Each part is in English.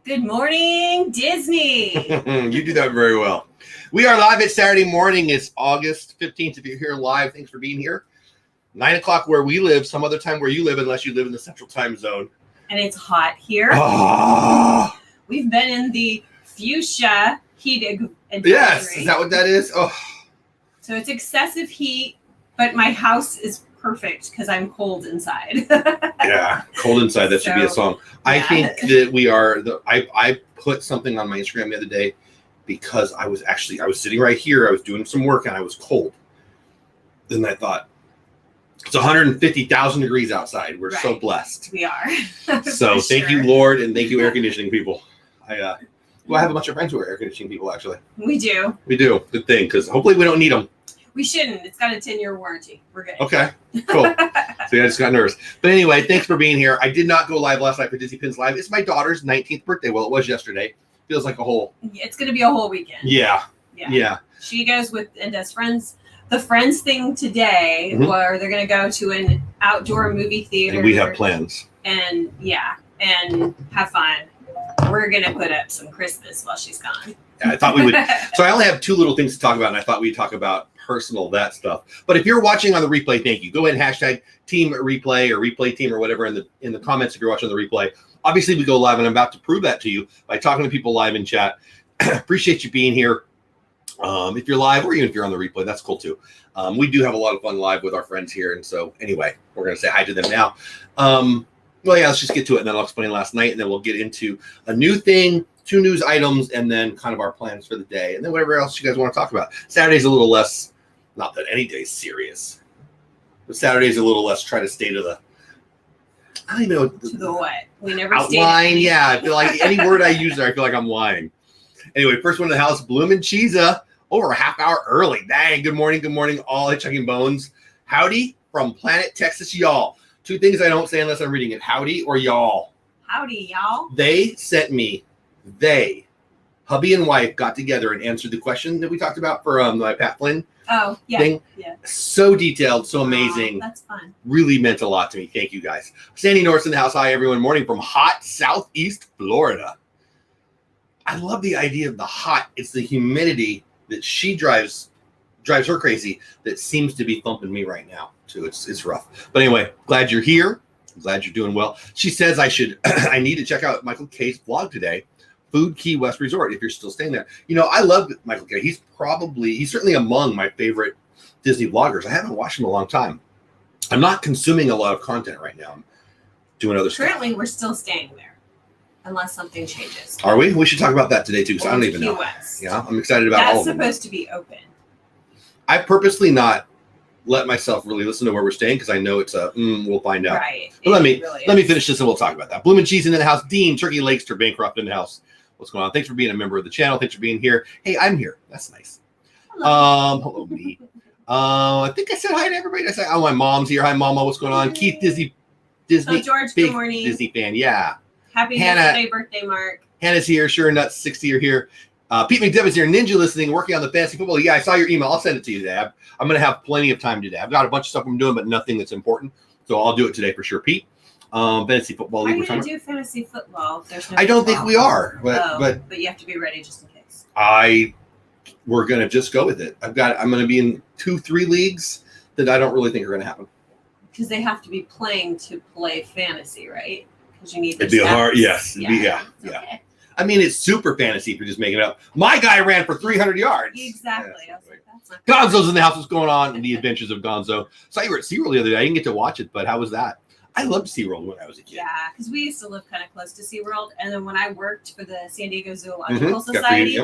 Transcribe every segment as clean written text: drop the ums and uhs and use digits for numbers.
Good morning, Disney. You do that very well. We are live at Saturday morning. It's August 15th. If you're here live, thanks for being here. 9 o'clock where we live, some other time where you live, unless you live in the central time zone. And it's hot here. Oh. We've been in the fuchsia heat advisory. Yes, is that what that is? Oh. So it's excessive heat, but my house is perfect because I'm cold inside. Yeah, cold inside. That should be a song. Yeah. I think that we are. I put something on my Instagram the other day because I was sitting right here. I was doing some work and I was cold. Then I thought, it's 150,000 degrees outside. We're so blessed. We are. So thank you, Lord, and thank you, air conditioning people. I have a bunch of friends who are air conditioning people, actually. We do. We do. Good thing, because hopefully we don't need them. We shouldn't. It's got a 10-year warranty. We're good. Okay, cool. So I just got nervous. But anyway, thanks for being here. I did not go live last night for Disney Pins Live. It's my daughter's 19th birthday. Well, it was yesterday. Feels like a whole... It's going to be a whole weekend. Yeah. She goes with and does friends. The friends thing today, where they're going to go to an outdoor movie theater. And we have plans. And have fun. We're going to put up some Christmas while she's gone. Yeah, I thought we would. So I only have two little things to talk about, and I thought we'd talk about personal, that stuff. But if you're watching on the replay, thank you. Go ahead and hashtag team replay or replay team or whatever in the comments if you're watching the replay. Obviously, we go live, and I'm about to prove that to you by talking to people live in chat. Appreciate you being here. If you're live or even if you're on the replay, that's cool too. We do have a lot of fun live with our friends here. And so anyway, we're going to say hi to them now. Well, yeah, let's just get to it, and then I'll explain last night, and then we'll get into a new thing, 2 news items, and then kind of our plans for the day, and then whatever else you guys want to talk about. Saturday's a little less, not that any day's serious, but Saturday's a little less try to stay to the, I don't even know. To the what? We never outline. Yeah, I feel like any word I use there, I feel like I'm lying. Anyway, first one in the house, Bloomin' Cheesa, over a half hour early. Dang, good morning, all hitchhiking bones. Howdy from Planet Texas, y'all. 2 things I don't say unless I'm reading it. Howdy or y'all. Howdy, y'all. They sent me, hubby and wife got together and answered the question that we talked about for my Pat Flynn thing. Yeah. So detailed, so amazing. That's fun. Really meant a lot to me. Thank you guys. Sandy Norris in the house. Hi, everyone. Morning from hot Southeast Florida. I love the idea of the hot. It's the humidity that she drives her crazy that seems to be thumping me right now too. It's rough. But anyway, glad you're here. I'm glad you're doing well. She says I need to check out Michael K's vlog today, Food Key West Resort, if you're still staying there. You know, I love Michael K. He's certainly among my favorite Disney vloggers. I haven't watched him in a long time. I'm not consuming a lot of content right now. I'm doing other stuff. Currently, we're still staying there. Unless something changes. Are we? We should talk about that today too, because I don't even know. West. Yeah, I'm excited about all of them. That's supposed to be open. I purposely not let myself really listen to where we're staying because I know it's we'll find out. Right. But let me finish this and we'll talk about that. Bloomin' Cheese in the house. Dean, Turkey Lakes, Bancroft in the house. What's going on? Thanks for being a member of the channel. Thanks for being here. Hey, I'm here. That's nice. Hello, me. I think I said hi to everybody. I said, oh, my mom's here. Hi, Mama. What's going on? Keith, Disney. Oh, George, good morning. Disney fan. Yeah. Happy birthday, Mark. Hannah's here. Sure Nuts 60 are here. Pete McDevitt's here. Ninja listening, working on the fantasy football. Yeah, I saw your email. I'll send it to you today. I'm going to have plenty of time today. I've got a bunch of stuff I'm doing, but nothing that's important. So I'll do it today for sure, Pete. Fantasy football. Are you going to do fantasy football? If there's no I don't think we are, but you have to be ready just in case. We're going to just go with it. I'm going to be in 2-3 leagues that I don't really think are going to happen. Because they have to be playing to play fantasy, right? Because you need. It'd be hard. Yes. Yeah. Okay. I mean, it's super fantasy if you're just making it up. My guy ran for 300 yards. Exactly. Yeah, that's not Gonzo's in the house. What's going on? And the adventures of Gonzo. Saw you were at SeaWorld the other day. I didn't get to watch it, but how was that? I loved SeaWorld when I was a kid. Yeah, because we used to live kind of close to SeaWorld. And then when I worked for the San Diego Zoological Society,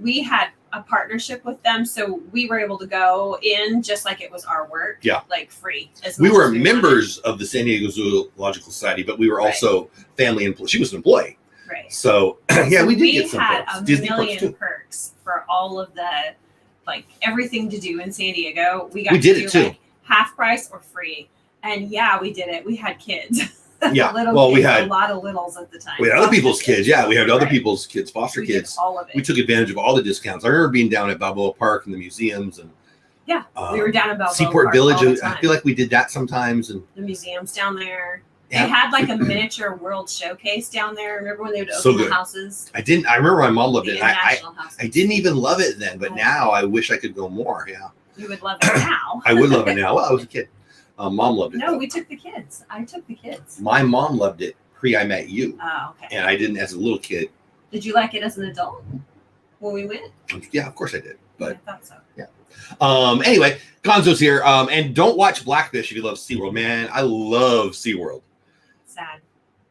we had a partnership with them. So we were able to go in just like it was our work. Yeah. Like free. We were members of the San Diego Zoological Society, but we were also family employees. She was an employee. Right. So, yeah, we did get some perks. We had a million perks for all of the, like, everything to do in San Diego. We did it too. Like, half price or free. And yeah, we did it. We had kids. Yeah. We had a lot of littles at the time. We had other people's kids. Yeah, we had other people's kids, foster kids. All of it. We took advantage of all the discounts. I remember being down at Balboa Park and the museums and we were down at Balboa Seaport Park Village. all the time. I feel like we did that sometimes. And the museums down there. They had like a miniature world showcase down there. Remember when they would So open good. the houses? I didn't. I remember my mom loved it. I houses. didn't even love it then, but now I wish I could go more. Yeah. You would love it now. I would love it now. Well, I was a kid. Mom loved it. No, we took the kids. I took the kids. My mom loved it pre I met you. Oh, okay. And I didn't as a little kid. Did you like it as an adult when we went? Yeah, of course I did. But I thought so. Yeah. Anyway, Gonzo's here. And don't watch Blackfish if you love SeaWorld. Man, I love SeaWorld. Sad.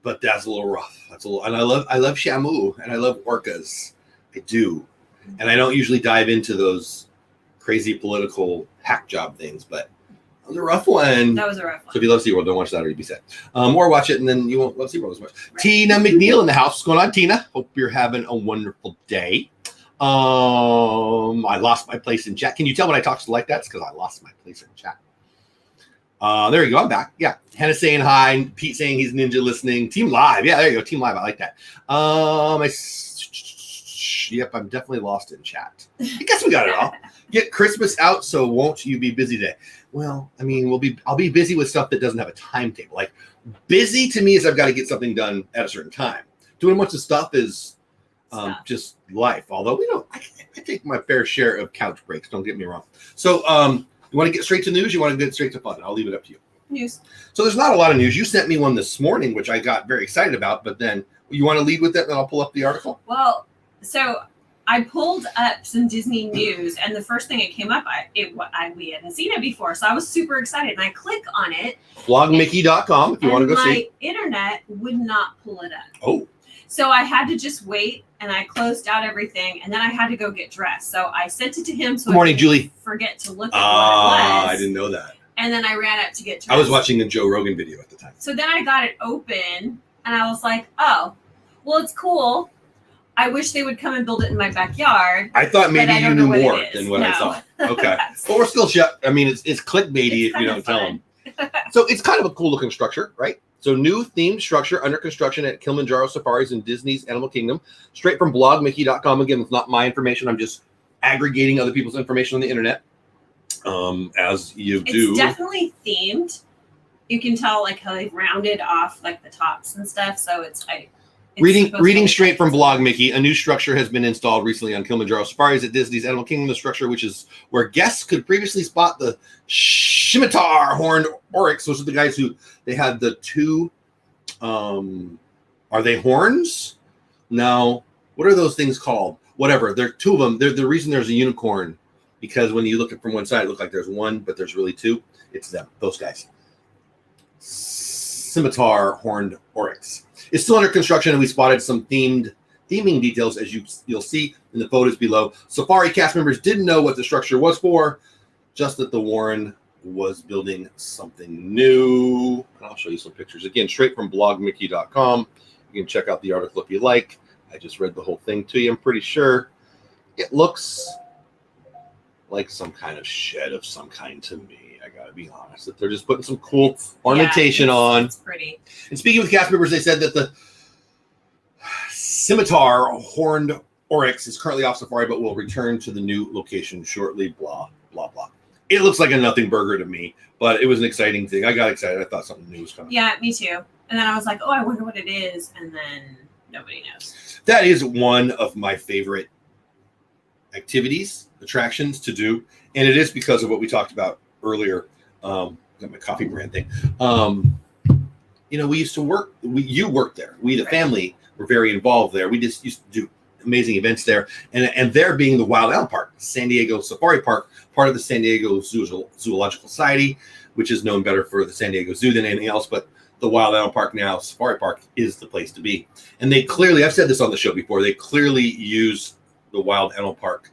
But that's a little rough. And I love Shamu and I love orcas. I do. And I don't usually dive into those crazy political hack job things, but that was a rough one. That was a rough one. So if you love SeaWorld, don't watch that or you'd be sad. Or watch it and then you won't love SeaWorld as much. Right. Tina McNeil in the house. What's going on, Tina? Hope you're having a wonderful day. I lost my place in chat. Can you tell when I talk like that? It's because I lost my place in chat. There you go. I'm back. Yeah. Hannah saying hi. Pete saying he's ninja listening. Team Live. Yeah, there you go. Team Live. I like that. Yep, I'm definitely lost in chat. I guess we got it all. Get Christmas out, so won't you be busy today? Well, I mean, I'll be busy with stuff that doesn't have a timetable. Like busy to me is I've got to get something done at a certain time. Doing a bunch of stuff is just life. Although I take my fair share of couch breaks. Don't get me wrong. So you want to get straight to news? You want to get straight to fun? I'll leave it up to you. News. So there's not a lot of news. You sent me one this morning, which I got very excited about. But then you want to lead with it, and then I'll pull up the article. Well, so I pulled up some Disney news, and the first thing that came up, we hadn't seen it before, so I was super excited. And I click on it. Blogmickey.com if you want to go see. My internet would not pull it up. Oh. So I had to just wait, and I closed out everything, and then I had to go get dressed. So I sent it to him. So Good morning, Julie. Forget to look at what it was. I didn't know that. And then I ran up to get dressed. I was watching a Joe Rogan video at the time. So then I got it open, and I was like, oh, well, it's cool. I wish they would come and build it in my backyard. I thought maybe you knew more than what I thought. Okay. But we're still shut. I mean, it's clickbaity if you don't tell them. So it's kind of a cool looking structure, right? So new themed structure under construction at Kilimanjaro Safaris in Disney's Animal Kingdom. Straight from blogmickey.com. Again, it's not my information. I'm just aggregating other people's information on the internet. As you do. It's definitely themed. You can tell like how they've rounded off like the tops and stuff. So it's reading straight from Blog Mickey, a new structure has been installed recently on Kilimanjaro Safaris at Disney's Animal Kingdom. The structure, which is where guests could previously spot the scimitar horned oryx. Those are the guys who they had the two. Are they horns? No. What are those things called? Whatever. There are two of them. They're the reason there's a unicorn, because when you look at from one side, it looks like there's one, but there's really two. It's them. Those guys. Scimitar horned oryx. It's still under construction, and we spotted some theming details, as you'll see in the photos below. Safari cast members didn't know what the structure was for, just that the Warren was building something new. And I'll show you some pictures. Again, straight from blogmickey.com. You can check out the article if you like. I just read the whole thing to you. I'm pretty sure it looks like some kind of shed of some kind to me. I gotta be honest, that they're just putting some cool ornamentation on. It's pretty. And speaking with cast members, they said that the scimitar horned oryx is currently off safari, but will return to the new location shortly. Blah blah blah. It looks like a nothing burger to me, but it was an exciting thing. I got excited. I thought something new was coming. Yeah, me too. And then I was like, oh, I wonder what it is, and then nobody knows. That is one of my favorite activities, attractions to do, and it is because of what we talked about earlier. Got my coffee brand thing. We used to work. You worked there. We, the family, were very involved there. We just used to do amazing events there. And there being the Wild Animal Park, San Diego Safari Park, part of the San Diego Zoological Society, which is known better for the San Diego Zoo than anything else. But the Wild Animal Park now, Safari Park, is the place to be. And they clearly, I've said this on the show before, they clearly use the Wild Animal Park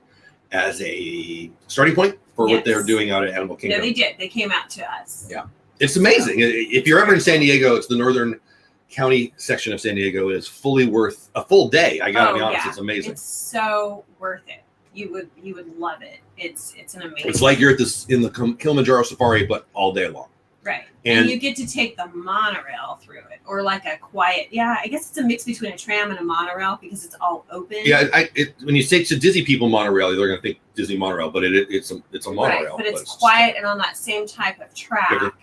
as a starting point for what they're doing out at Animal Kingdom. No, they did. They came out to us. Yeah. It's amazing. If you're ever in San Diego, it's the northern county section of San Diego. It is fully worth a full day. I gotta be honest, it's amazing. It's so worth it. You would love it. It's an amazing. It's like you're at in the Kilimanjaro Safari, but all day long. Right. And you get to take the monorail through it, or like a quiet. Yeah, I guess it's a mix between a tram and a monorail because it's all open. Yeah, when you say to Disney people monorail, they're going to think Disney monorail, but it's a monorail. Right, but it's quiet and on that same type of track,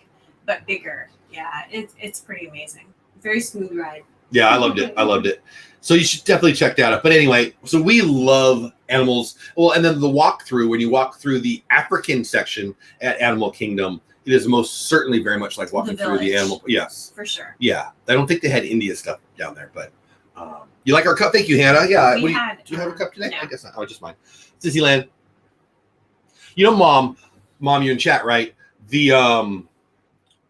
but bigger. Yeah, it's pretty amazing. Very smooth ride. Yeah, I loved it. I loved it. So you should definitely check that out. But anyway, so we love animals. Well, and then the walkthrough, when you walk through the African section at Animal Kingdom, it is most certainly very much like walking through the animal. Yes. For sure. Yeah. I don't think they had India stuff down there, but you like our cup? Thank you, Hannah. Yeah. Do you have a cup today? No. I guess not. Oh, just mine. Disneyland. You know, Mom, you're in chat, right? The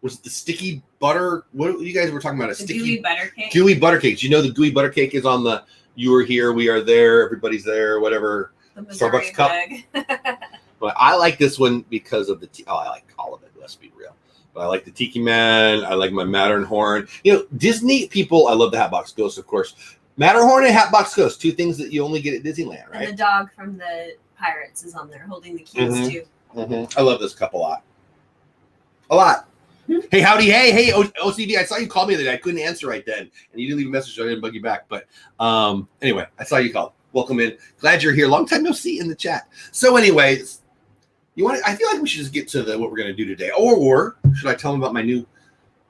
was it the sticky butter? What you guys were talking about? The gooey butter cake. Gooey butter cakes. You know, the gooey butter cake is on the "You Are Here, We Are There, Everybody's There," whatever. The Starbucks cup. But I like this one because of the I like all of it. Let's be real. But I like the Tiki Man. I like my Matterhorn. You know, Disney people. I love the Hatbox Ghost, of course. Matterhorn and Hatbox Ghost, two things that you only get at Disneyland, right? And the dog from the Pirates is on there holding the keys too. Mm-hmm. I love this cup a lot. A lot. Hey, howdy. Hey, OCD. I saw you call me the other day. I couldn't answer right then. And you didn't leave a message, so I didn't bug you back. But anyway, I saw you call. Welcome in. Glad you're here. Long time no see in the chat. So anyways, I feel like we should just get to what we're going to do today. Or should I tell them about my new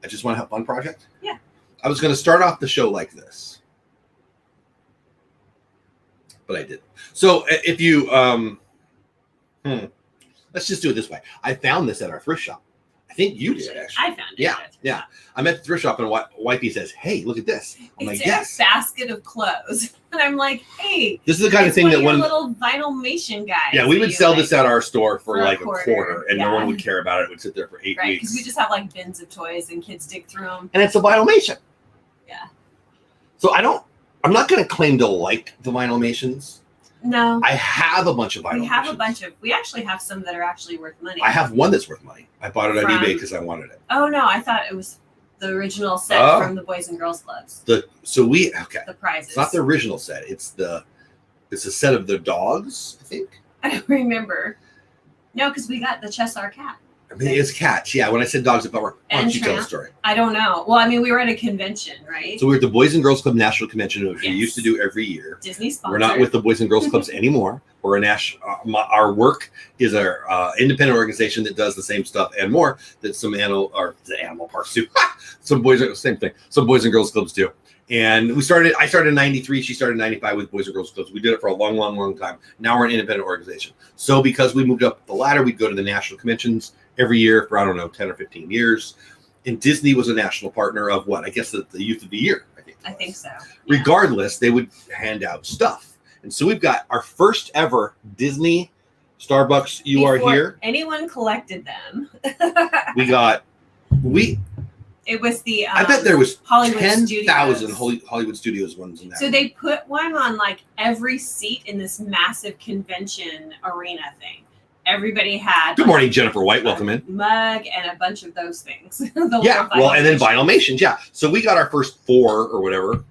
I Just Want to Have Fun project? Yeah. I was going to start off the show like this. But I didn't. So if you, let's just do it this way. I found this at our thrift shop. I think you did, actually. I found it. Yeah. I'm at the thrift shop and Wifey says, "Hey, look at this." I'm it's like, "Yes." A basket of clothes. And I'm like, "Hey, this is the kind of thing that one little Vinylmation guys." Yeah, we would sell this at our store for like a quarter, and no one would care about it. It would sit there for 8 weeks. Right, because we just have like bins of toys and kids dig through them. And it's a Vinylmation. Yeah. So I'm not going to claim to like the Vinylmations. No. I have a bunch of Vinylmations. We actually have some that are actually worth money. I have one that's worth money. I bought it on eBay because I wanted it. Oh no, I thought it was the original set from the Boys and Girls Clubs. The prizes. It's not the original set. It's a set of the dogs, I think. I don't remember. No, because we got the Cheshire Cat. I mean, it's cats. Yeah, when I said dogs, why don't you tell the story? I don't know. Well, I mean, we were at a convention, right? So we're at the Boys and Girls Club National Convention, which we used to do every year. Disney sponsored. We're not with the Boys and Girls Clubs anymore. We're a our work is our independent organization that does the same stuff and more that some animal parks do. Some Boys and Girls Clubs do. And I started in 93. She started in 95 with Boys and Girls Clubs. We did it for a long, long, long time. Now we're an independent organization. So because we moved up the ladder, we'd go to the national conventions every year for, 10 or 15 years. And Disney was a national partner of what? I guess the Youth of the Year. I think so. Yeah. Regardless, they would hand out stuff. And so we've got our first ever Disney Starbucks You Are Here. Anyone collected them. It was the I bet there was Hollywood 10,000 Hollywood Studios ones in that. So they put one on like every seat in this massive convention arena thing. Everybody had. Good morning, Jennifer White. Welcome in. Mug and a bunch of those things. And then Vinylmations. Yeah. So we got our first 4 or whatever,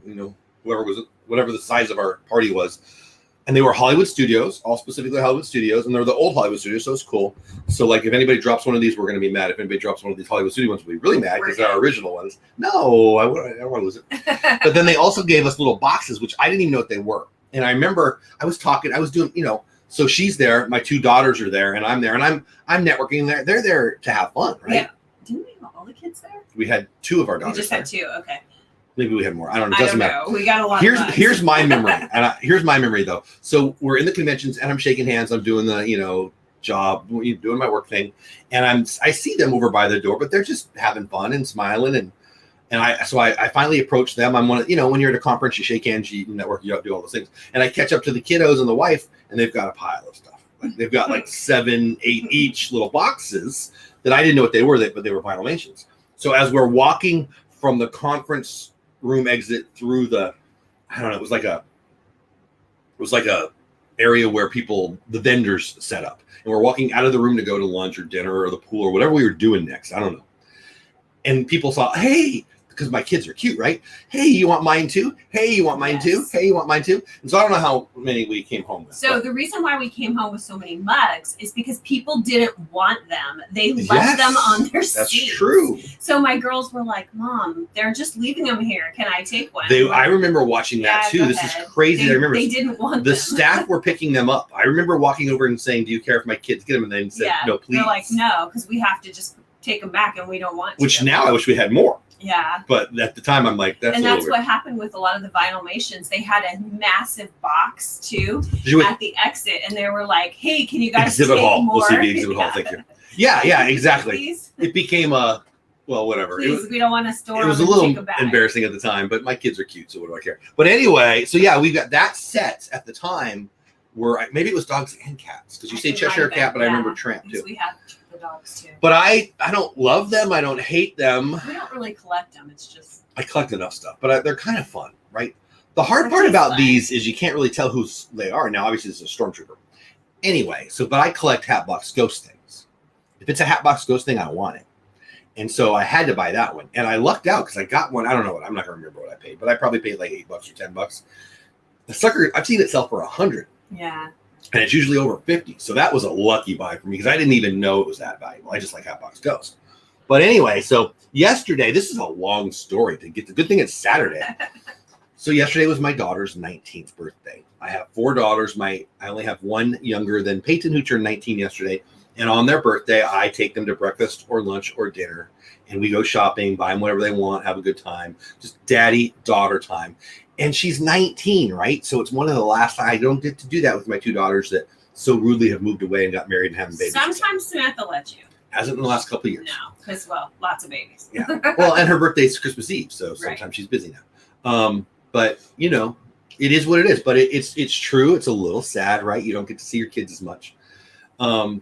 whatever the size of our party was. And they were Hollywood Studios, all specifically Hollywood Studios, and they're the old Hollywood Studios, so it's cool. So, like, if anybody drops one of these, we're going to be mad. If anybody drops one of these Hollywood Studio ones, we'll be really mad because they're our original ones. No, I don't want to lose it. But then they also gave us little boxes, which I didn't even know what they were. And I remember I was doing, so she's there, my 2 daughters are there, and I'm there, and I'm networking there. They're there to have fun, right? Yeah. Didn't we have all the kids there? We had 2 of our daughters. We just had 2, okay. Maybe we had more. I don't know. It doesn't matter. We got a lot. Here's my memory. Here's my memory though. So we're in the conventions and I'm shaking hands. I'm doing the job, doing my work thing, and I see them over by the door, but they're just having fun and smiling and I finally approach them. I'm one of when you're at a conference, you shake hands, you network, you do all those things, and I catch up to the kiddos and the wife, and they've got a pile of stuff. Like they've got like 7, 8 each little boxes that I didn't know what they were, but they were Vinylmations. So as we're walking from the conference room exit through the it was like a area where the vendors set up, and we're walking out of the room to go to lunch or dinner or the pool or whatever we were doing next. I don't know. And people saw, hey, because my kids are cute, right? Hey, you want mine too? Hey, you want mine too? Hey, you want mine too? And so I don't know how many we came home with. So the reason why we came home with so many mugs is because people didn't want them. They left them on their seats. That's true. So my girls were like, Mom, they're just leaving them here. Can I take one? I remember watching that too. This is crazy. I remember they didn't want the staff were picking them up. I remember walking over and saying, do you care if my kids get them? And then said, no, please. They're like, no, because we have to just take them back, and we don't want to. Which now I wish we had more. Yeah. But at the time, I'm like, that's. And that's what happened with a lot of the Vinylmations. They had a massive box too at the exit, and they were like, "Hey, can you guys exhibit take hall? more?" We'll see the exhibit hall. Thank you. Yeah, exactly. Please? It became a whatever. Please, we don't want to store. It was a little embarrassing at the time, but my kids are cute, so what do I care? But anyway, so yeah, we got that set at the time. Where maybe it was dogs and cats, because you say Cheshire Cat, but I remember Tramp too. We have the dogs too. But I don't love them. I don't hate them. We don't really collect them. It's just I collect enough stuff, but they're kind of fun, right? The hard part about these is you can't really tell who they are. Now, obviously, this is a Stormtrooper. Anyway, but I collect Hatbox Ghost things. If it's a Hatbox Ghost thing, I want it. And so I had to buy that one. And I lucked out because I got one. I don't know what. I'm not going to remember what I paid, but I probably paid like $8 or $10. The sucker, I've seen it sell for $100. Yeah. And it's usually over 50. So that was a lucky buy for me because I didn't even know it was that valuable. I just like Hatbox Ghost. But anyway, so yesterday, this is a long story to get to. Good thing it's Saturday. So yesterday was my daughter's 19th birthday. I have 4 daughters. I only have one younger than Peyton, who turned 19 yesterday. And on their birthday, I take them to breakfast or lunch or dinner. And we go shopping, buy them whatever they want, have a good time. Just daddy-daughter time. And she's 19, right? So it's one of the last, I don't get to do that with my 2 daughters that so rudely have moved away and got married and having babies. Sometimes Samantha lets you. Hasn't in the last couple of years. No, because, lots of babies. Yeah. Well, and her birthday's Christmas Eve, so sometimes she's busy now. But, it is what it is. But it's true. It's a little sad, right? You don't get to see your kids as much. But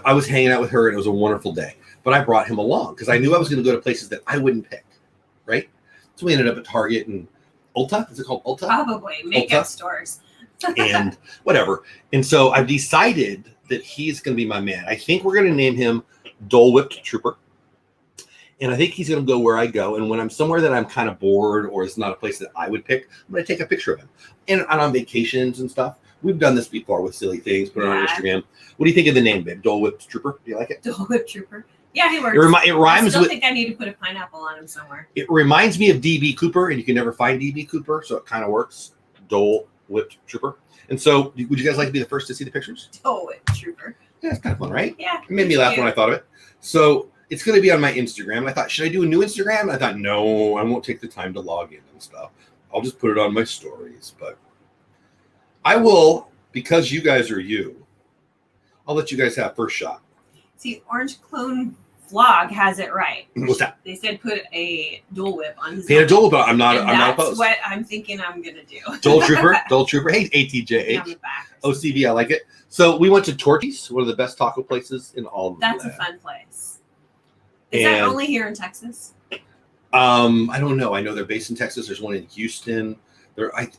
I was hanging out with her, and it was a wonderful day. But I brought him along because I knew I was going to go to places that I wouldn't pick, right? So we ended up at Target and Ulta. Is it called Ulta? Probably. Makeup stores. And whatever. And so I've decided that he's going to be my man. I think we're going to name him Dole Whip Trooper. And I think he's going to go where I go. And when I'm somewhere that I'm kind of bored or it's not a place that I would pick, I'm going to take a picture of him. And on vacations and stuff, we've done this before with silly things, put it on Instagram. What do you think of the name, babe? Dole Whip Trooper? Do you like it? Dole Whip Trooper. Yeah, he works. It rhymes I still think I need to put a pineapple on him somewhere. It reminds me of DB Cooper, and you can never find DB Cooper, so it kind of works. Dole Whip Trooper. And so, would you guys like to be the first to see the pictures? Dole Whip Trooper. Yeah, it's kind of fun, right? Yeah. It made me laugh when I thought of it. So, it's going to be on my Instagram. And I thought, should I do a new Instagram? And I thought, no, I won't take the time to log in and stuff. I'll just put it on my stories. But I will, because you guys are I'll let you guys have first shot. See, Orange Clone Vlog has it right. What's that? They said put a Dole Whip on his. Paint a Dole Whip. I'm not that's opposed. What I'm thinking I'm gonna do. Dole Trooper. Hey, ATJH. OCV, I like it. So we went to Torchy's, one of the best taco places in all of That's a fun place. Is that only here in Texas? I don't know. I know they're based in Texas. There's one in Houston.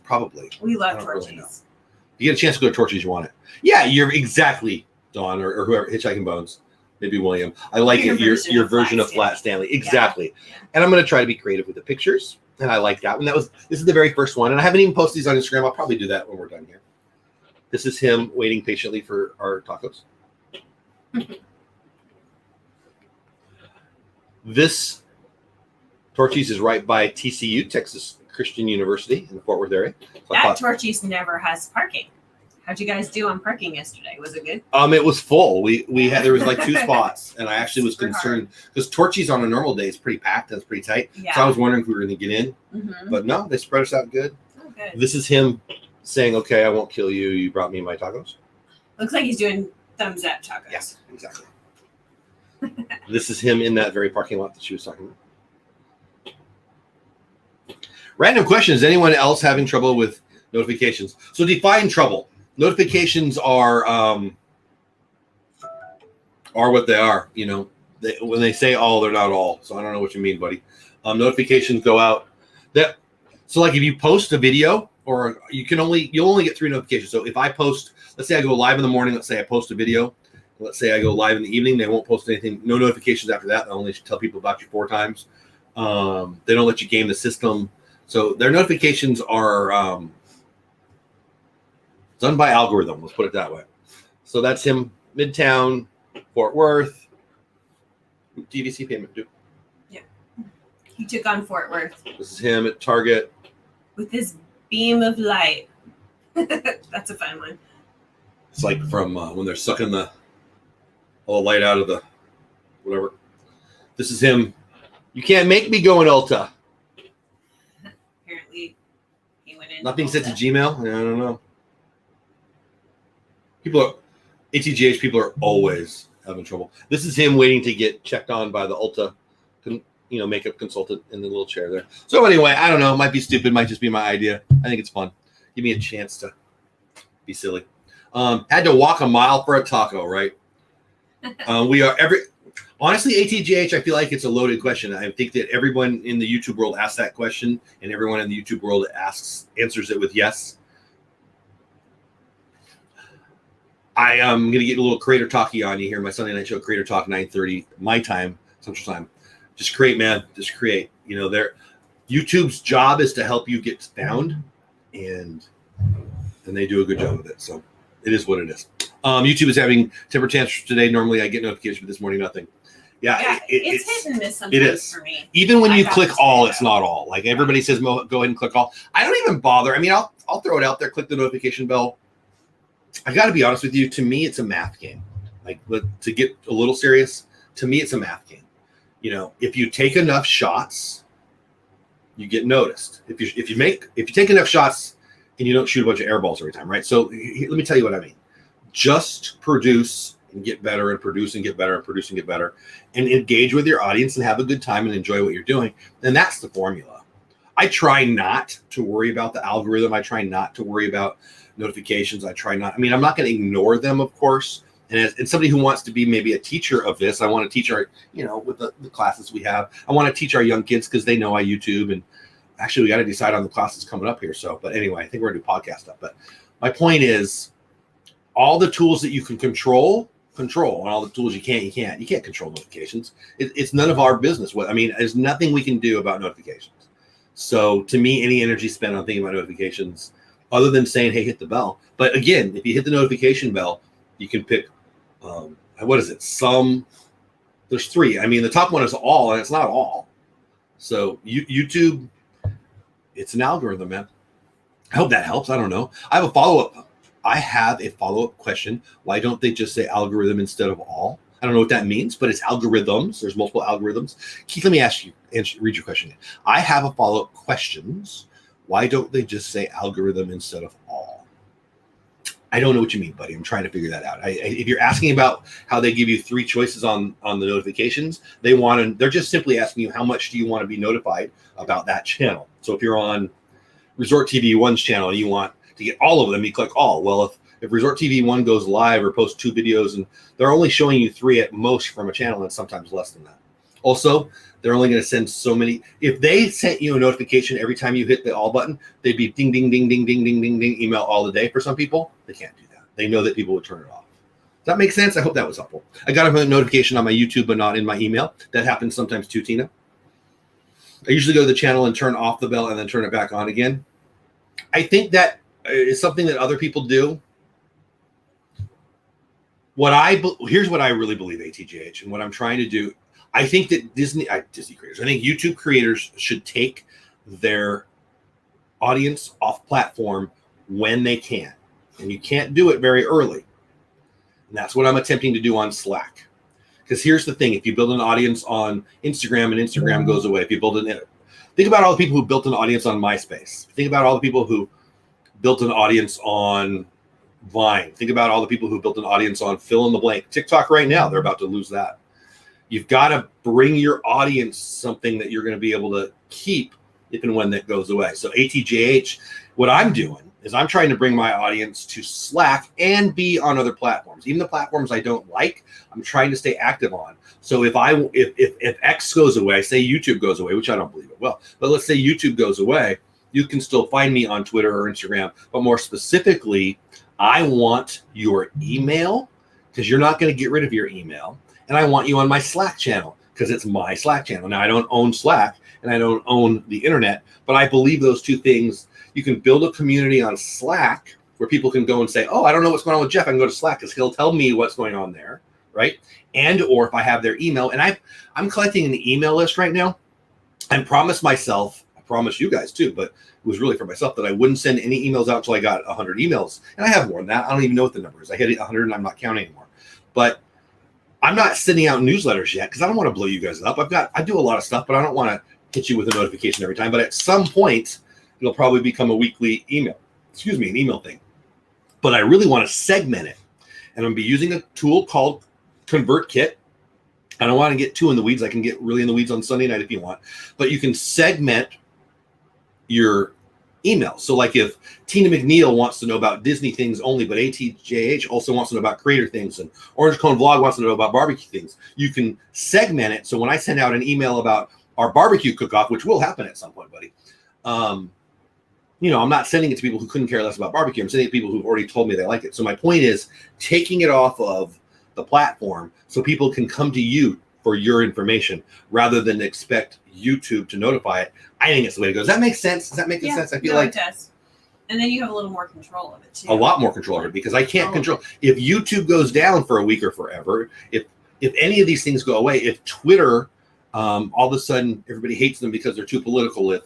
Probably. We love Torchy's. Really, if you get a chance to go to Torchy's, you want it. Yeah, you're exactly Dawn or whoever, Hitchhiking Bones. Maybe William. I like it. Your version of Flat Stanley. Exactly. Yeah. And I'm going to try to be creative with the pictures. And I like that one. This is the very first one. And I haven't even posted these on Instagram. I'll probably do that when we're done here. This is him waiting patiently for our tacos. This Torchy's is right by TCU, Texas Christian University in the Fort Worth area. So Torchy's never has parking. How'd you guys do on parking yesterday? Was it good? It was full. There was like 2 spots, and I actually was concerned because Torchy's on a normal day is pretty packed and it's pretty tight. Yeah. So I was wondering if we were going to get in, but no, they spread us out good. Oh, good. This is him saying, "Okay, I won't kill you. You brought me my tacos." Looks like he's doing thumbs up tacos. Yes, exactly. This is him in that very parking lot that she was talking about. Random question: is anyone else having trouble with notifications? So define trouble. Notifications are what they are. When they say all, they're not all. So I don't know what you mean, buddy. Notifications go out. So like if you post a video, or you'll only get 3 notifications. So if I post, let's say I go live in the morning. Let's say I post a video. Let's say I go live in the evening. They won't post anything. No notifications after that. They'll only tell people about you 4 times. They don't let you game the system. So their notifications are done by algorithm. Let's put it that way. So that's him, Midtown, Fort Worth. DVC payment due. Yeah. He took on Fort Worth. This is him at Target. With his beam of light. That's a fun one. It's like from when they're sucking all the light out of the whatever. This is him. You can't make me go in Ulta. Apparently, he went in. Nothing sent to Gmail? I don't know. ATGH people are always having trouble. This is him waiting to get checked on by the Ulta, makeup consultant in the little chair there. So anyway, I don't know. It might be stupid. Might just be my idea. I think it's fun. Give me a chance to be silly. Had to walk a mile for a taco, right? Honestly, ATGH, I feel like it's a loaded question. I think that everyone in the YouTube world asks that question, and everyone in the YouTube world answers it with yes. I am going to get a little creator talky on you here. My Sunday night show, Creator Talk, 9:30 my time, Central Time. Just create, man. Just create. YouTube's job is to help you get found, and they do a good job of it. So it is what it is. YouTube is having temper tantrums today. Normally, I get notifications, but this morning, nothing. Yeah, it's hit and miss sometimes for me. Even when you click all, it's not all. Like everybody says, go ahead and click all. I don't even bother. I mean, I'll throw it out there, click the notification bell. I got to be honest with you. To me, it's a math game. Like, to get a little serious, to me, it's a math game. If you take enough shots, you get noticed. If you take enough shots and you don't shoot a bunch of air balls every time, right? So let me tell you what I mean. Just produce and get better, and produce and get better, and produce and get better, and engage with your audience and have a good time and enjoy what you're doing. And that's the formula. I try not to worry about the algorithm. I try not to worry about notifications. I'm not going to ignore them, of course. And as somebody who wants to be maybe a teacher of this, I want to teach our, with the classes we have, I want to teach our young kids because they know I YouTube. And actually, we got to decide on the classes coming up here. So, but anyway, I think we're going to do podcast stuff. But my point is, all the tools that you can control, and all the tools you can't control notifications. It's none of our business. There's nothing we can do about notifications. So to me, any energy spent on thinking about notifications, other than saying, hey, hit the bell. But again, if you hit the notification bell, you can pick, what is it? There's 3. The top one is all, and it's not all. So YouTube, it's an algorithm, man. I hope that helps. I don't know. I have a follow-up question. Why don't they just say algorithm instead of all? I don't know what that means, but it's algorithms. There's multiple algorithms. Keith, let me read your question again. I have a follow-up questions. Why don't they just say algorithm instead of all? I don't know what you mean, buddy. I'm trying to figure that out. If you're asking about how they give you 3 choices on the notifications, they're just simply asking you how much do you want to be notified about that channel. So if you're on Resort TV 1's channel and you want to get all of them, you click all. Well, if Resort TV 1 goes live or posts 2 videos and they're only showing you 3 at most from a channel, and sometimes less than that. Also, they're only going to send so many. If they sent you a notification every time you hit the all button, they'd be ding, ding, ding, ding, ding, ding, ding, ding, email all the day. For some people, they can't do that. They know that people would turn it off. Does that make sense? I hope that was helpful. I got a notification on my YouTube, but not in my email. That happens sometimes too, Tina. I usually go to the channel and turn off the bell and then turn it back on again. I think that is something that other people do. Here's what I really believe, ATGH, and what I'm trying to do. I think that Disney creators, I think YouTube creators should take their audience off platform when they can. And you can't do it very early. And that's what I'm attempting to do on Slack. Because here's the thing. If you build an audience on Instagram and Instagram goes away, think about all the people who built an audience on MySpace. Think about all the people who built an audience on Vine. Think about all the people who built an audience on fill in the blank. TikTok right now, they're about to lose that. You've got to bring your audience something that you're going to be able to keep if and when that goes away. So ATGH, what I'm doing is I'm trying to bring my audience to Slack and be on other platforms. Even the platforms I don't like, I'm trying to stay active on. So if X goes away, say YouTube goes away, which I don't believe it will, but let's say YouTube goes away, you can still find me on Twitter or Instagram. But more specifically, I want your email, because you're not going to get rid of your email. And I want you on my Slack channel, because it's my Slack channel. Now, I don't own Slack and I don't own the internet, but I believe those two things. You can build a community on Slack where people can go and say, oh, I don't know what's going on with Jeff. I can go to Slack because he'll tell me what's going on there, right? And or if I have their email, and I'm collecting an email list right now. I promised myself, I promised you guys too, but it was really for myself, that I wouldn't send any emails out until I got 100 emails. And I have more than that. I don't even know what the number is. I hit 100 and I'm not counting anymore. But I'm not sending out newsletters yet because I don't want to blow you guys up. I do a lot of stuff, but I don't want to hit you with a notification every time. But at some point, it'll probably become a weekly email. Excuse me, an email thing. But I really want to segment it. And I'm going to be using a tool called ConvertKit. I don't want to get too in the weeds. I can get really in the weeds on Sunday night if you want. But you can segment your email. So like if Tina McNeil wants to know about Disney things only, but ATJH also wants to know about creator things, and Orange Cone Vlog wants to know about barbecue things, you can segment it. So when I send out an email about our barbecue cook-off, which will happen at some point, buddy, you know, I'm not sending it to people who couldn't care less about barbecue. I'm sending it to people who've already told me they like it. So my point is taking it off of the platform so people can come to you for your information rather than expect YouTube to notify it. I think it's the way to go. Does that make sense? Does that make sense? I feel like it does. And then you have a little more control of it too. A lot more control of it because I can't control. If YouTube goes down for a week or forever, if any of these things go away, if Twitter, all of a sudden everybody hates them because they're too political,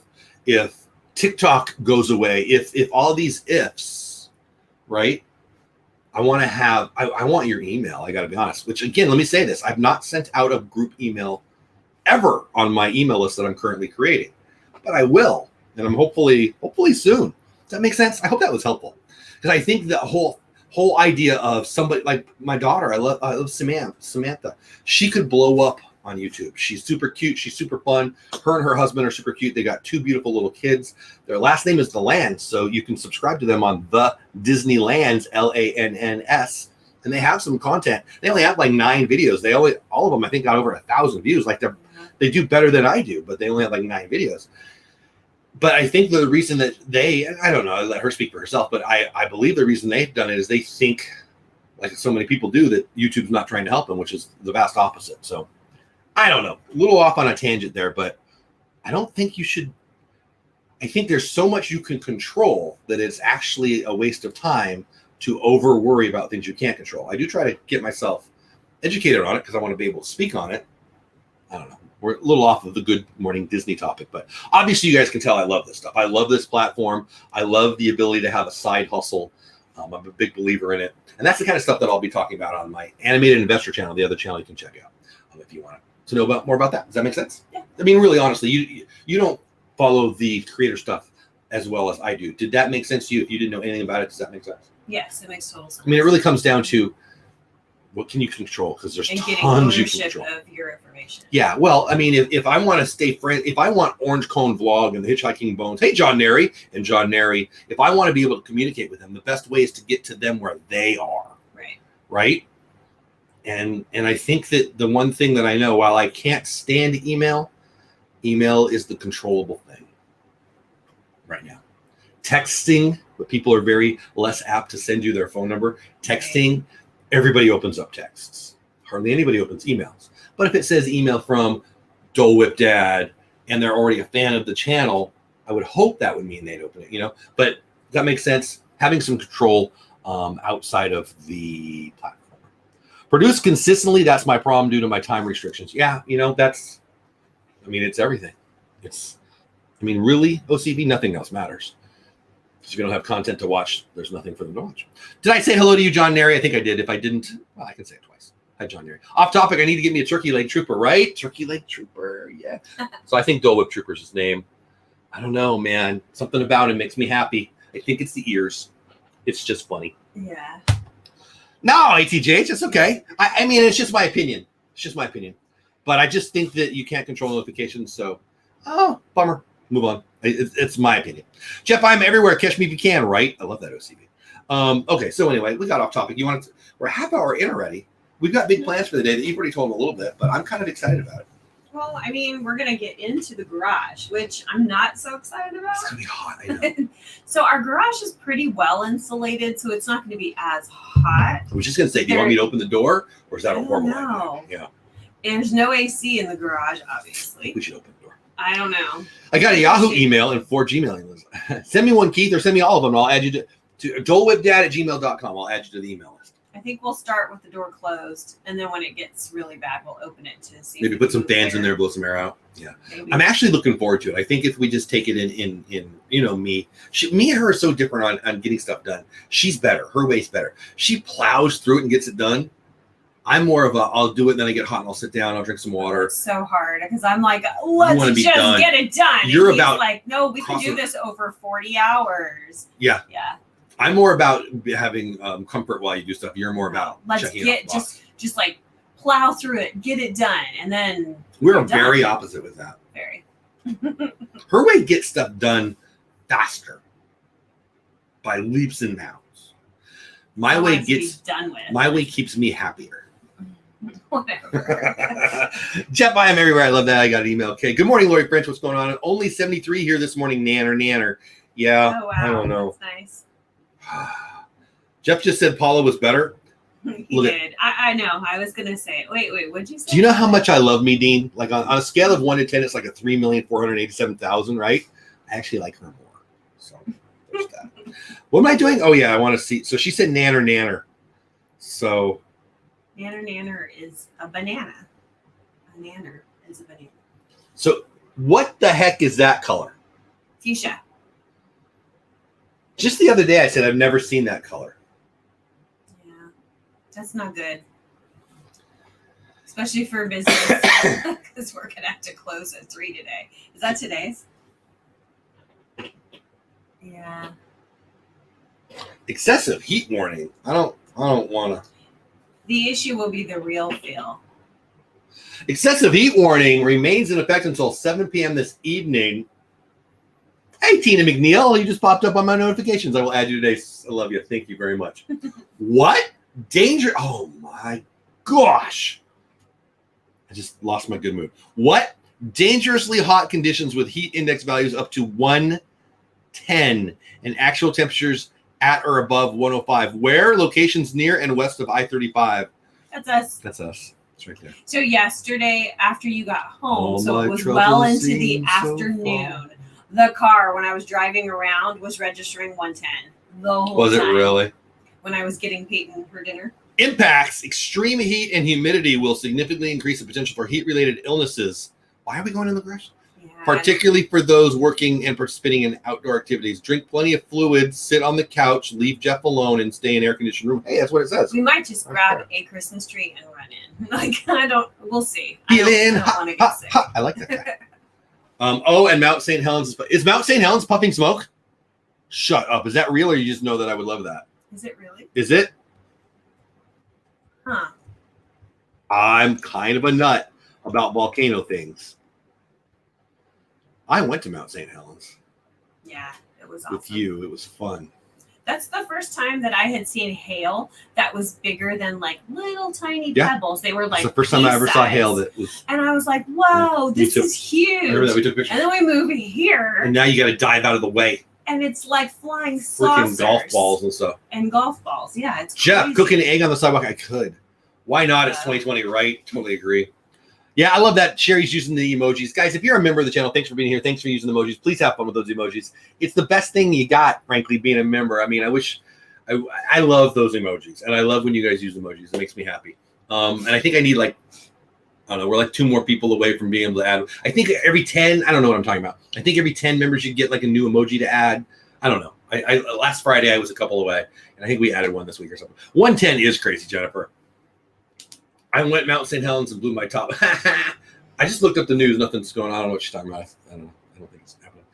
if TikTok goes away, if all these ifs, right? I want to have, I want your email. I got to be honest, which again, let me say this. I've not sent out a group email ever on my email list that I'm currently creating, but I will. And I'm hopefully soon. Does that make sense? I hope that was helpful. Because I think the whole idea of somebody like my daughter, I love Samantha. She could blow up on YouTube. She's super cute. She's super fun. Her and her husband are super cute. They got 2 beautiful little kids. Their last name is DeLands, so you can subscribe to them on the Disneylands, LANNS, and they have some content. They only have like 9 videos. All of them, I think, got over 1,000 views. Like they do better than I do, but they only have like 9 videos. But I think the reason that I don't know, I let her speak for herself, but I believe the reason they've done it is they think, like so many people do, that YouTube's not trying to help them, which is the vast opposite. So I don't know, a little off on a tangent there, but I don't think you should. I think there's so much you can control that it's actually a waste of time to over worry about things you can't control. I do try to get myself educated on it because I want to be able to speak on it. I don't know. We're a little off of the Good Morning Disney topic, but obviously you guys can tell I love this stuff. I love this platform. I love the ability to have a side hustle. I'm a big believer in it. And that's the kind of stuff that I'll be talking about on my Animated Investor channel, the other channel you can check out if you want to know more about that. Does that make sense? Yeah. I mean, really, honestly, you don't follow the creator stuff as well as I do. Did that make sense to you? If you didn't know anything about it, does that make sense? Yes, it makes total sense. I mean, it really comes down to what can you control? Because there's tons you can control. Of your information. Yeah, well, I mean, if I want to stay friends, if I want Orange Cone Vlog and the Hitchhiking Bones, hey, John Neri and John Neri, if I want to be able to communicate with them, the best way is to get to them where they are. Right? And I think that the one thing that I know, while I can't stand email is the controllable thing right now. Texting, but people are very less apt to send you their phone number. Texting, everybody opens up texts. Hardly anybody opens emails. But if it says email from Dole Whip Dad and they're already a fan of the channel, I would hope that would mean they'd open it, But that makes sense. Having some control outside of the platform. Produce consistently, that's my problem due to my time restrictions. Yeah, it's everything. Really, OCB, nothing else matters. If you don't have content to watch, there's nothing for them to watch. Did I say hello to you, John Neri? I think I did. If I didn't, well, I can say it twice. Hi, John Neri. Off topic, I need to get me a turkey leg trooper, right? Turkey leg trooper, yeah. So I think Dole Whip Trooper's his name. I don't know, man. Something about him makes me happy. I think it's the ears. It's just funny. Yeah. No, ATJH, it's okay. I mean, it's just my opinion. But I just think that you can't control notifications. So, bummer. Move on. It's my opinion. Jeff, I'm everywhere. Catch me if you can, right? I love that OCB. Okay, so anyway, we got off topic. We're a half hour in already. We've got big plans for the day that you've already told them a little bit, but I'm kind of excited about it. Well, I mean, we're going to get into the garage, which I'm not so excited about. It's going to be hot, I know. So our garage is pretty well insulated, so it's not going to be as hot. I was just going to say, do you want me to open the door, or is that a horrible idea? Yeah. There's no AC in the garage, obviously. We should open the door. I don't know. I got a Yahoo email and 4 Gmail emails. Send me one, Keith, or send me all of them, and I'll add you to dolewhipdad@gmail.com. I'll add you to the email list. I think we'll start with the door closed, and then when it gets really bad, we'll open it to see. Maybe put some fans in there, blow some air out. Yeah, maybe. I'm actually looking forward to it. I think if we just take it in me and her are so different on getting stuff done. She's better. Her way's better. She plows through it and gets it done. I'm more of a, I'll do it, then I get hot and I'll sit down, I'll drink some water. It's so hard because I'm like, let's just get it done. You're and about like, no, we can do this over 40 hours. Yeah. Yeah. I'm more about having comfort while you do stuff. You're more about let's get just like plow through it, get it done, and then we're very opposite with that. Very. Her way gets stuff done faster by leaps and bounds. My way gets done with. My way keeps me happier. Whatever. Jeff, I am everywhere. I love that. I got an email. Okay. Good morning, Lori French. What's going on? Only 73 here this morning. Nanner. Yeah. Oh, wow. I don't know. That's nice. Jeff just said Paula was better. He did. I know. I was gonna say. Wait. What'd you say? Do you know how much I love me, Dean? Like on a scale of 1 to 10, it's like a 3,487,000, right? I actually like her more. So there's that. What am I doing? Oh yeah, I want to see. So she said nanner. So nanner is a banana. A nanner is a banana. So what the heck is that color? Fuchsia. Just the other day I said I've never seen that color. Yeah, that's not good. Especially for business, because we're gonna have to close at 3 today. Is that today's? Yeah. Excessive heat warning. I don't want to. The issue will be the real feel. Excessive heat warning remains in effect until 7 p.m. this evening. Hey, Tina McNeil, you just popped up on my notifications. I will add you today. I love you. Thank you very much. What? Danger. Oh, my gosh. I just lost my good mood. What? Dangerously hot conditions with heat index values up to 110 and actual temperatures at or above 105. Where? Locations near and west of I-35. That's us. That's us. It's right there. So yesterday, after you got home, so it was well into the afternoon. The car, when I was driving around, was registering 110 the whole time. Was it really? When I was getting Peyton her dinner. Impacts. Extreme heat and humidity will significantly increase the potential for heat-related illnesses. Why are we going in the grass? Yeah, particularly for those working and participating in outdoor activities. Drink plenty of fluids, sit on the couch, leave Jeff alone, and stay in air-conditioned room. Hey, that's what it says. We might just grab a Christmas tree and run in. We'll see. Feeling hot. I like that guy. And Mount St. Helens. Is Mount St. Helens puffing smoke? Shut up. Is that real, or you just know that I would love that? Is it really? Is it? Huh. I'm kind of a nut about volcano things. I went to Mount St. Helens. Yeah, it was awesome. With you. It was fun. That's the first time that I had seen hail that was bigger than like little tiny pebbles. They were like it's the first time I ever saw hail that was. And I was like, wow, this is huge. Remember that we took pictures. And then we move here. And now you got to dive out of the way. And it's like flying saucers. Freaking golf balls and stuff. And golf balls. Yeah, it's Jeff, crazy. Cooking an egg on the sidewalk. I could. Why not? It's 2020, right? Totally agree. Yeah, I love that Sherry's using the emojis. Guys, if you're a member of the channel, thanks for being here. Thanks for using the emojis. Please have fun with those emojis. It's the best thing you got, frankly, being a member. I mean, I love those emojis. And I love when you guys use emojis. It makes me happy. And I think I need I don't know, we're like 2 more people away from being able to add. I think every 10, I don't know what I'm talking about. I think every 10 members you get like a new emoji to add. I don't know. I last Friday I was a couple away, and I think we added one this week or something. 110 is crazy, Jennifer. I went Mount St. Helens and blew my top. I just looked up the news. Nothing's going on. I don't know what you're talking about. I don't know. I don't think it's happening.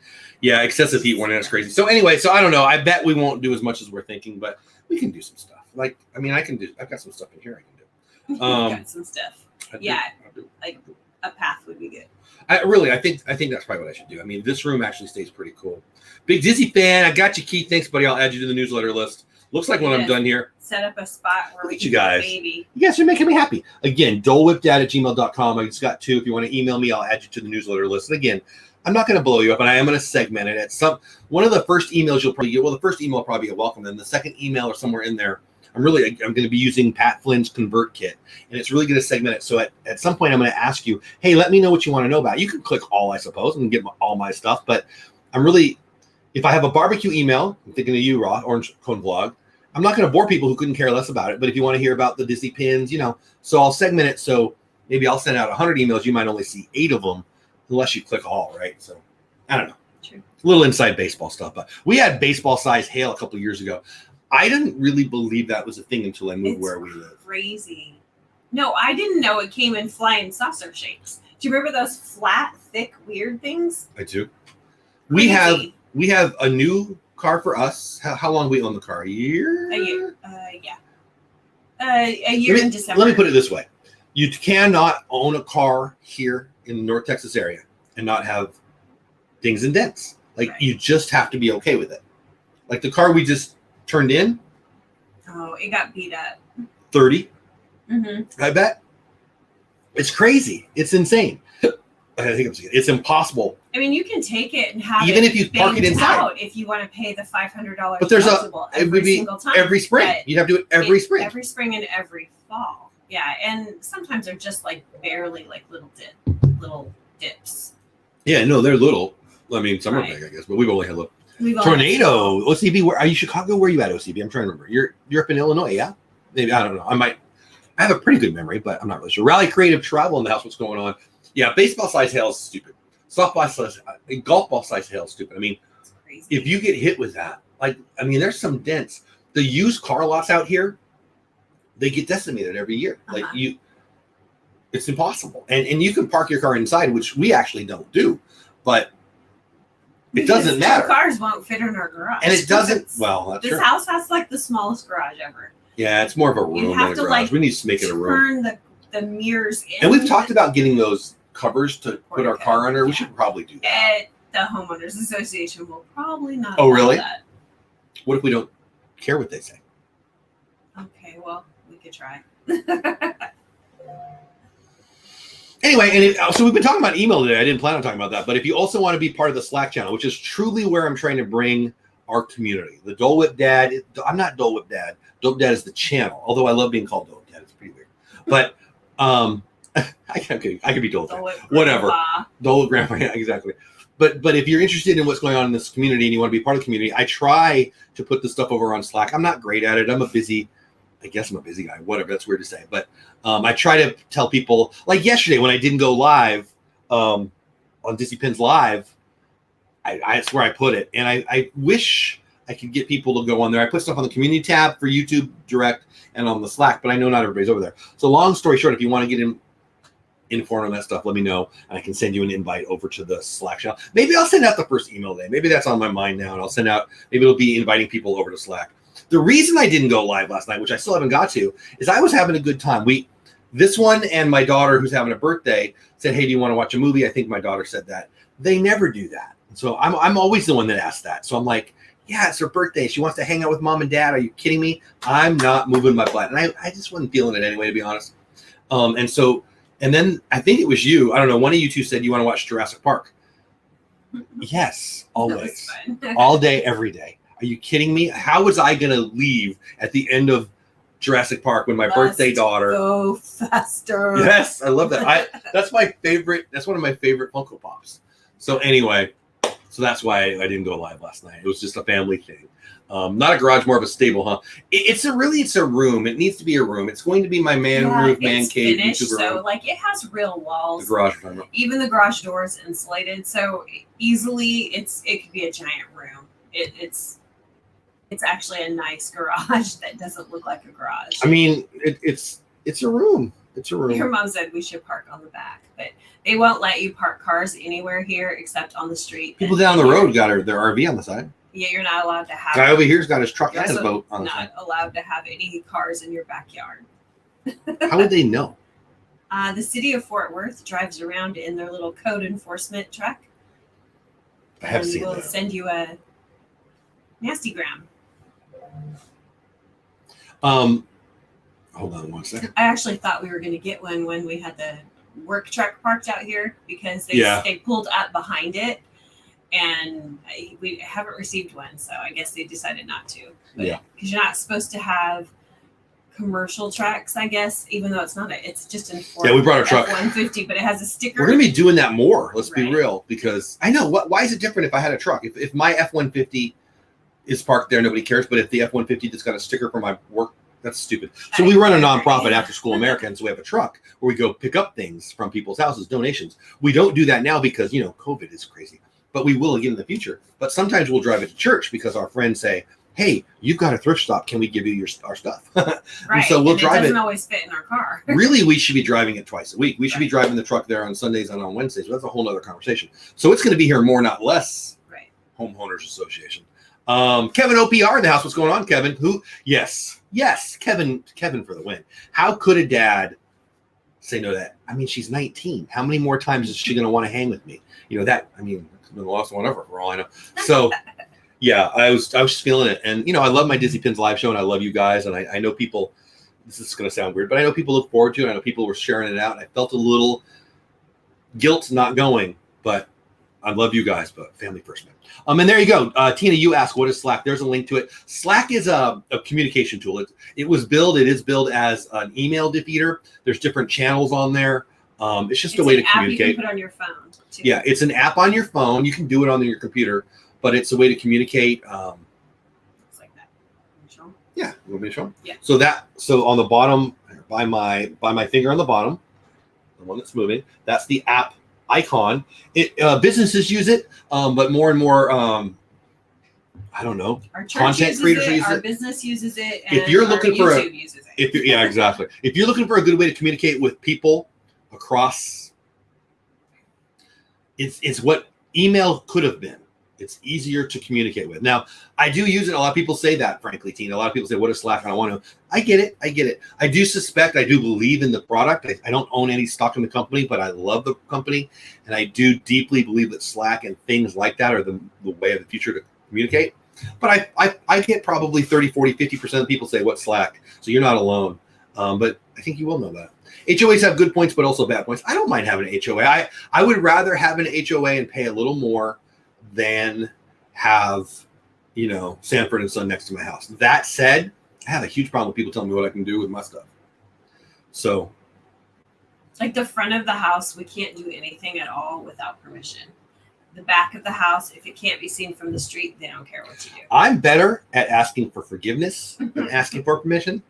Yeah, excessive heat warning. That's crazy. So anyway, I don't know. I bet we won't do as much as we're thinking, but we can do some stuff. Like, I mean, I've got some stuff in here I can do. Got some stuff. Like a path would be good. I think that's probably what I should do. I mean, this room actually stays pretty cool. Big Dizzy fan. I got you, Keith. Thanks, buddy. I'll add you to the newsletter list. Looks like when I'm done here. Set up a spot where we can you guys. Baby. You guys are making me happy. Again, dolewhipdad@gmail.com. I just got 2. If you want to email me, I'll add you to the newsletter list. And again, I'm not going to blow you up, and I am going to segment it. One of the first emails you'll probably get. Well, the first email will probably be a welcome. Then the second email or somewhere in there, I'm going to be using Pat Flynn's Convert Kit, and it's really going to segment it. So at some point, I'm going to ask you, hey, let me know what you want to know about. You can click all, I suppose, and get all my stuff. But if I have a barbecue email, I'm thinking of you, Raw, Orange Cone Vlog. I'm not going to bore people who couldn't care less about it. But if you want to hear about the Disney pins, so I'll segment it. So maybe I'll send out 100 emails. You might only see 8 of them unless you click all, right? So I don't know. True. A little inside baseball stuff. But we had baseball-sized hail a couple of years ago. I didn't really believe that was a thing until I moved where we live. Crazy. No, I didn't know it came in flying saucer shapes. Do you remember those flat, thick, weird things? I do. Crazy. We have a new car for us. How long we own the car? A year? A year. Yeah. A year in December. Let me put it this way. You cannot own a car here in the North Texas area and not have dings and dents. Like, you just have to be okay with it. Like the car we just turned in. Oh, it got beat up. 30. Mm-hmm. I bet. It's crazy. It's insane. I think it's impossible. I mean, you can take it and have even it if you park it inside out if you want to pay the $500 but there's deductible every single time. Every spring. You'd have to do it every spring. Every spring and every fall. Yeah, and sometimes they're just like barely like little dips. Yeah, no, they're little. I mean, some are big, I guess, but we've only had little. Tornado. OCB, where are you? Chicago? Where are you at, OCB? I'm trying to remember. You're up in Illinois, yeah? Maybe, I don't know. I have a pretty good memory, but I'm not really sure. Rally Creative Travel in the house. What's going on? Yeah, baseball size hail is stupid. Softball size, golf ball size hail is stupid. I mean, if you get hit with that, like, I mean, there's some dents. The used car lots out here, they get decimated every year. Like it's impossible. And you can park your car inside, which we actually don't do, but it doesn't matter. Cars won't fit in our garage. And it doesn't. Well, that's true. This house has like the smallest garage ever. Yeah, it's more of a room than a garage. Like, we need to make it a room. Turn the mirrors in. And we've talked about getting those covers to put our car under. We should probably do that. The homeowners association will probably not. Oh, really? That. What if we don't care what they say? Okay, well, we could try. Anyway, so we've been talking about email today. I didn't plan on talking about that, but if you also want to be part of the Slack channel, which is truly where I'm trying to bring our community, the Dole Whip Dad. I'm not Dole Whip Dad. Dole Whip Dad is the channel. Although I love being called Dole Whip Dad, it's pretty weird. But I could be Dole Whip. Whatever. Dole Whip Grandpa. Yeah, exactly. But if you're interested in what's going on in this community and you want to be part of the community, I try to put the stuff over on Slack. I'm not great at it. I guess I'm a busy guy. Whatever. That's weird to say. But I try to tell people, like yesterday when I didn't go live on Disney Pins Live, that's where I put it. And I wish I could get people to go on there. I put stuff on the community tab for YouTube Direct and on the Slack, but I know not everybody's over there. So long story short, if you want to get informed on that stuff, let me know, and I can send you an invite over to the Slack channel. Maybe I'll send out the first email today. Maybe that's on my mind now, and I'll send out, maybe it'll be inviting people over to Slack. The reason I didn't go live last night, which I still haven't got to, is I was having a good time. This one and my daughter, who's having a birthday, said, hey, do you want to watch a movie? I think my daughter said that. They never do that. So I'm always the one that asks that. So I'm like, yeah, it's her birthday. She wants to hang out with mom and dad. Are you kidding me? I'm not moving my butt. And I just wasn't feeling it anyway, to be honest. And then I think it was you. I don't know. One of you two said you want to watch Jurassic Park. Yes, always. All day, every day. Are you kidding me? How was I going to leave at the end of Jurassic Park when my birthday daughter? Go faster. Yes, I love that. That's my favorite. That's one of my favorite Funko Pops. So anyway, that's why I didn't go live last night. It was just a family thing. Not a garage, more of a stable, huh? It's a room. It needs to be a room. It's going to be my roof, man cave, finished, YouTuber so room. like it has real walls. The garage, even the garage door is insulated, so easily it could be a giant room. It's actually a nice garage that doesn't look like a garage. I mean, it's a room. It's a room. Your mom said we should park on the back, but they won't let you park cars anywhere here except on the street. People down the road got their RV on the side. Yeah, you're not allowed to have. Guy over here's got his truck and his boat on the side. Not allowed to have any cars in your backyard. How would they know? The city of Fort Worth drives around in their little code enforcement truck. I have seen that. We'll send you a nastygram. Hold on one second. I actually thought we were going to get one when we had the work truck parked out here because they pulled up behind it, and we haven't received one, so I guess they decided not to. But, because you're not supposed to have commercial trucks, I guess, even though it's just an Ford. Yeah, we brought a truck F-150, but it has a sticker. We're gonna be doing that more. Let's be real, because I know why is it different if I had a truck? If my F-150 is parked there, nobody cares. But if the F-150 that's got a sticker for my work, that's stupid. So we run a nonprofit, After School Americans. We have a truck where we go pick up things from people's houses, donations. We don't do that now because COVID is crazy, but we will again in the future. But sometimes we'll drive it to church because our friends say, hey, you've got a thrift shop. Can we give you our stuff? Right. So we'll drive it. It doesn't always fit in our car. Really, we should be driving it twice a week. We should be driving the truck there on Sundays and on Wednesdays. But that's a whole other conversation. So it's going to be here more, not less. Right. Homeowners Association. Kevin OPR in the house. What's going on, Kevin? Yes, Kevin for the win. How could a dad say no to that? I mean, she's 19. How many more times is she going to want to hang with me? You know that. I mean, it's been the last one ever for all I know. So. Yeah, I was just feeling it. And, you know, I love my Disney Pins live show and I love you guys. And I know people, this is going to sound weird, but I know people look forward to it. I know people were sharing it out. And I felt a little guilt not going, but I love you guys, but family first, man. And there you go. Tina, you asked, what is Slack? There's a link to it. Slack is a communication tool. It is billed as an email defeater. There's different channels on there. It's just a way to communicate. You can put on your phone, too. Yeah, it's an app on your phone. You can do it on your computer. But it's a way to communicate. It's like that. Show? Yeah, you want me to show them? Yeah. So on the bottom, by my finger on the bottom, the one that's moving, that's the app icon. Businesses use it, but more and more, I don't know. Our church uses it. Our business uses it. And if you're looking for YouTube uses it. Yeah, exactly. If you're looking for a good way to communicate with people across, it's what email could have been. It's easier to communicate with. Now, I do use it. A lot of people say that, frankly, Tina. A lot of people say, what is Slack? I don't want to. I get it. I do believe in the product. I don't own any stock in the company, but I love the company. And I do deeply believe that Slack and things like that are the way of the future to communicate. But I get probably 30, 40, 50% of people say, what's Slack? So you're not alone. But I think you will know that. HOAs have good points, but also bad points. I don't mind having an HOA. I would rather have an HOA and pay a little more than have, you know, Sanford and Son next to my house. That said, I have a huge problem with people telling me what I can do with my stuff. So, like the front of the house, we can't do anything at all without permission. The back of the house, if it can't be seen from the street, they don't care what you do. I'm better at asking for forgiveness than asking for permission.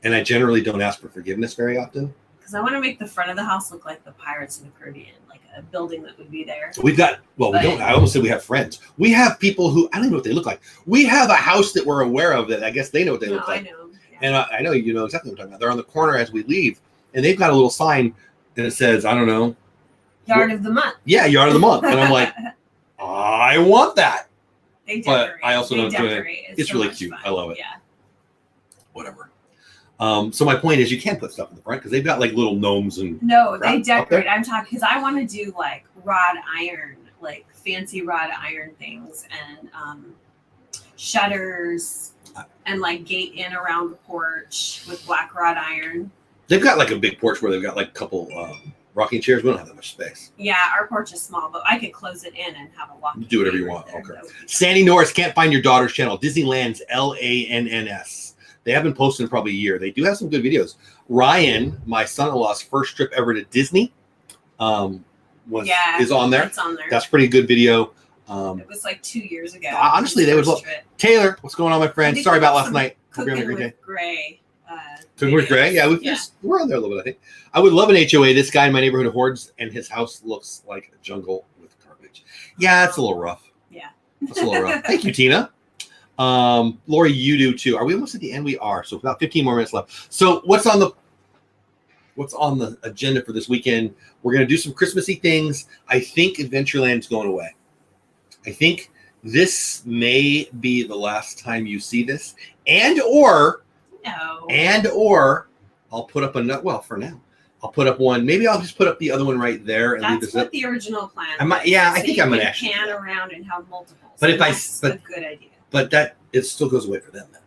And I generally don't ask for forgiveness very often. Because I want to make the front of the house look like the Pirates of the Caribbean, like a building that would be there. We've got, well, we don't, I almost said we have friends. We have people who, I don't even know what they look like. We have a house that we're aware of that I guess they know what they look like. I know. Yeah. And I know you know exactly what I'm talking about. They're on the corner as we leave, and they've got a little sign and it says, I don't know. Yard of the month. Yeah, yard of the month. And I'm like, I want that. They decorate. But I also don't do it. It's so really cute. Fun. I love it. Yeah. Whatever. So my point is, you can put stuff in the front because they've got like little gnomes and. No, they decorate. I'm talking because I want to do like wrought iron, like fancy wrought iron things, and shutters, and like gate in around the porch with black wrought iron. They've got like a big porch where they've got like a couple rocking chairs. We don't have that much space. Yeah, our porch is small, but I could close it in and have a walk. Do whatever you want. Okay. Sandy Norris can't find your daughter's channel. Disneyland's LANNS. They haven't posted in probably a year. They do have some good videos. Ryan, my son-in-law's first trip ever to Disney, is on there. It's on there. That's pretty good video. It was like 2 years ago. Honestly, they would love. Taylor, what's going on, my friend? Sorry about last night. Cooking with Gray. Cooking with Gray? Yeah, we're on there a little bit, I think. I would love an HOA. This guy in my neighborhood hoards, and his house looks like a jungle with garbage. Yeah, it's a little rough. Yeah. It's a little rough. Thank you, Tina. Lori, you do too. Are we almost at the end? We are. So about 15 more minutes left. So what's on the agenda for this weekend? We're going to do some Christmassy things. I think Adventureland's going away. I think this may be the last time you see this, or I'll put up another. Well, for now, I'll put up one. Maybe I'll just put up the other one right there and leave this up. That's what the original plan. I think I'm going to actually pan around and have multiple. But that's a good idea. But it still goes away for them then.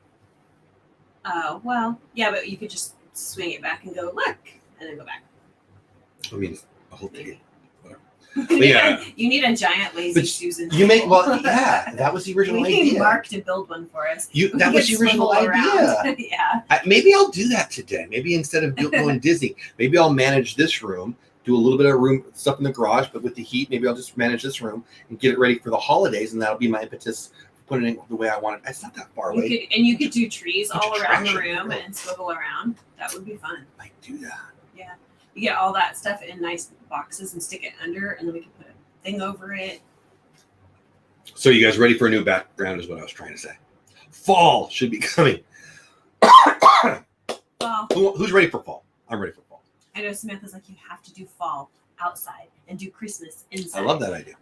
Oh, well, yeah, but you could just swing it back and go, look, and then go back. I mean, I hope they get whatever. But yeah. You need a giant lazy Susan. That was the original idea. We need Mark to build one for us. That was the original idea. Yeah. Maybe I'll do that today. Maybe instead of going Disney, maybe I'll manage this room, do a little bit of room stuff in the garage, but with the heat, maybe I'll just manage this room and get it ready for the holidays, and that'll be my impetus. Put it in the way I want it. It's not that far away. You could do trees all around the room and swivel around. That would be fun. I do that. Yeah. You get all that stuff in nice boxes and stick it under, and then we can put a thing over it. So you guys ready for a new background is what I was trying to say. Fall should be coming. Fall. Who's ready for fall? I'm ready for fall. I know Samantha's like, you have to do fall outside and do Christmas inside. I love that idea.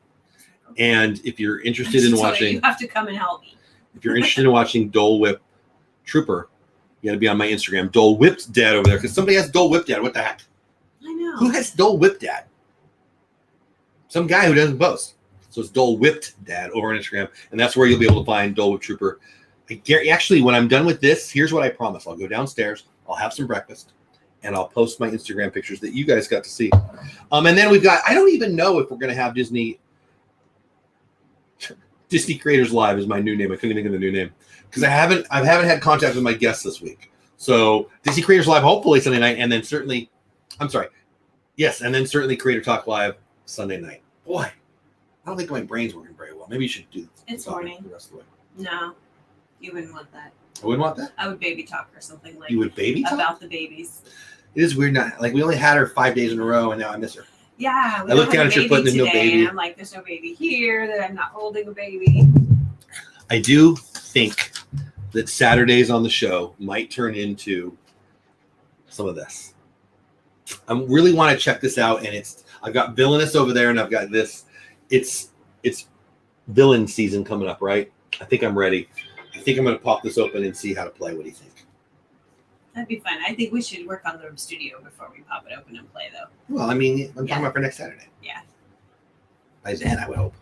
And if you're interested in watching, you have to come and help me. If you're interested in watching Dole Whip Trooper, you got to be on my Instagram. Dole Whip's dad over there, because somebody has Dole Whip dad. What the heck? I know. Who has Dole Whip dad? Some guy who doesn't boast. So it's Dole Whipped dad over on Instagram, and that's where you'll be able to find Dole Whip Trooper. Actually, when I'm done with this, here's what I promise. I'll go downstairs, I'll have some breakfast, and I'll post my Instagram pictures that you guys got to see. And then we've got, I don't even know if we're going to have Disney Creators Live is my new name. I couldn't think of the new name because I haven't had contact with my guests this week. So Disney Creators Live, hopefully Sunday night, and then certainly Creator Talk Live Sunday night. Boy, I don't think my brain's working very well. Maybe you should do it's morning the rest of the way. No, you wouldn't want that. I wouldn't want that. I would baby talk or something like. You would baby talk about the babies. It is weird. Not like we only had her 5 days in a row, and now I miss her. Yeah, I looked down at you putting in no baby. And I'm like, there's no baby here. That I'm not holding a baby. I do think that Saturdays on the show might turn into some of this. I really want to check this out, and I've got Villainous over there, and I've got this. It's villain season coming up, right? I think I'm ready. I think I'm going to pop this open and see how to play. What do you think? That'd be fun. I think we should work on the studio before we pop it open and play, though. Well, I mean, I'm talking about for next Saturday. Yeah. By then, I would hope.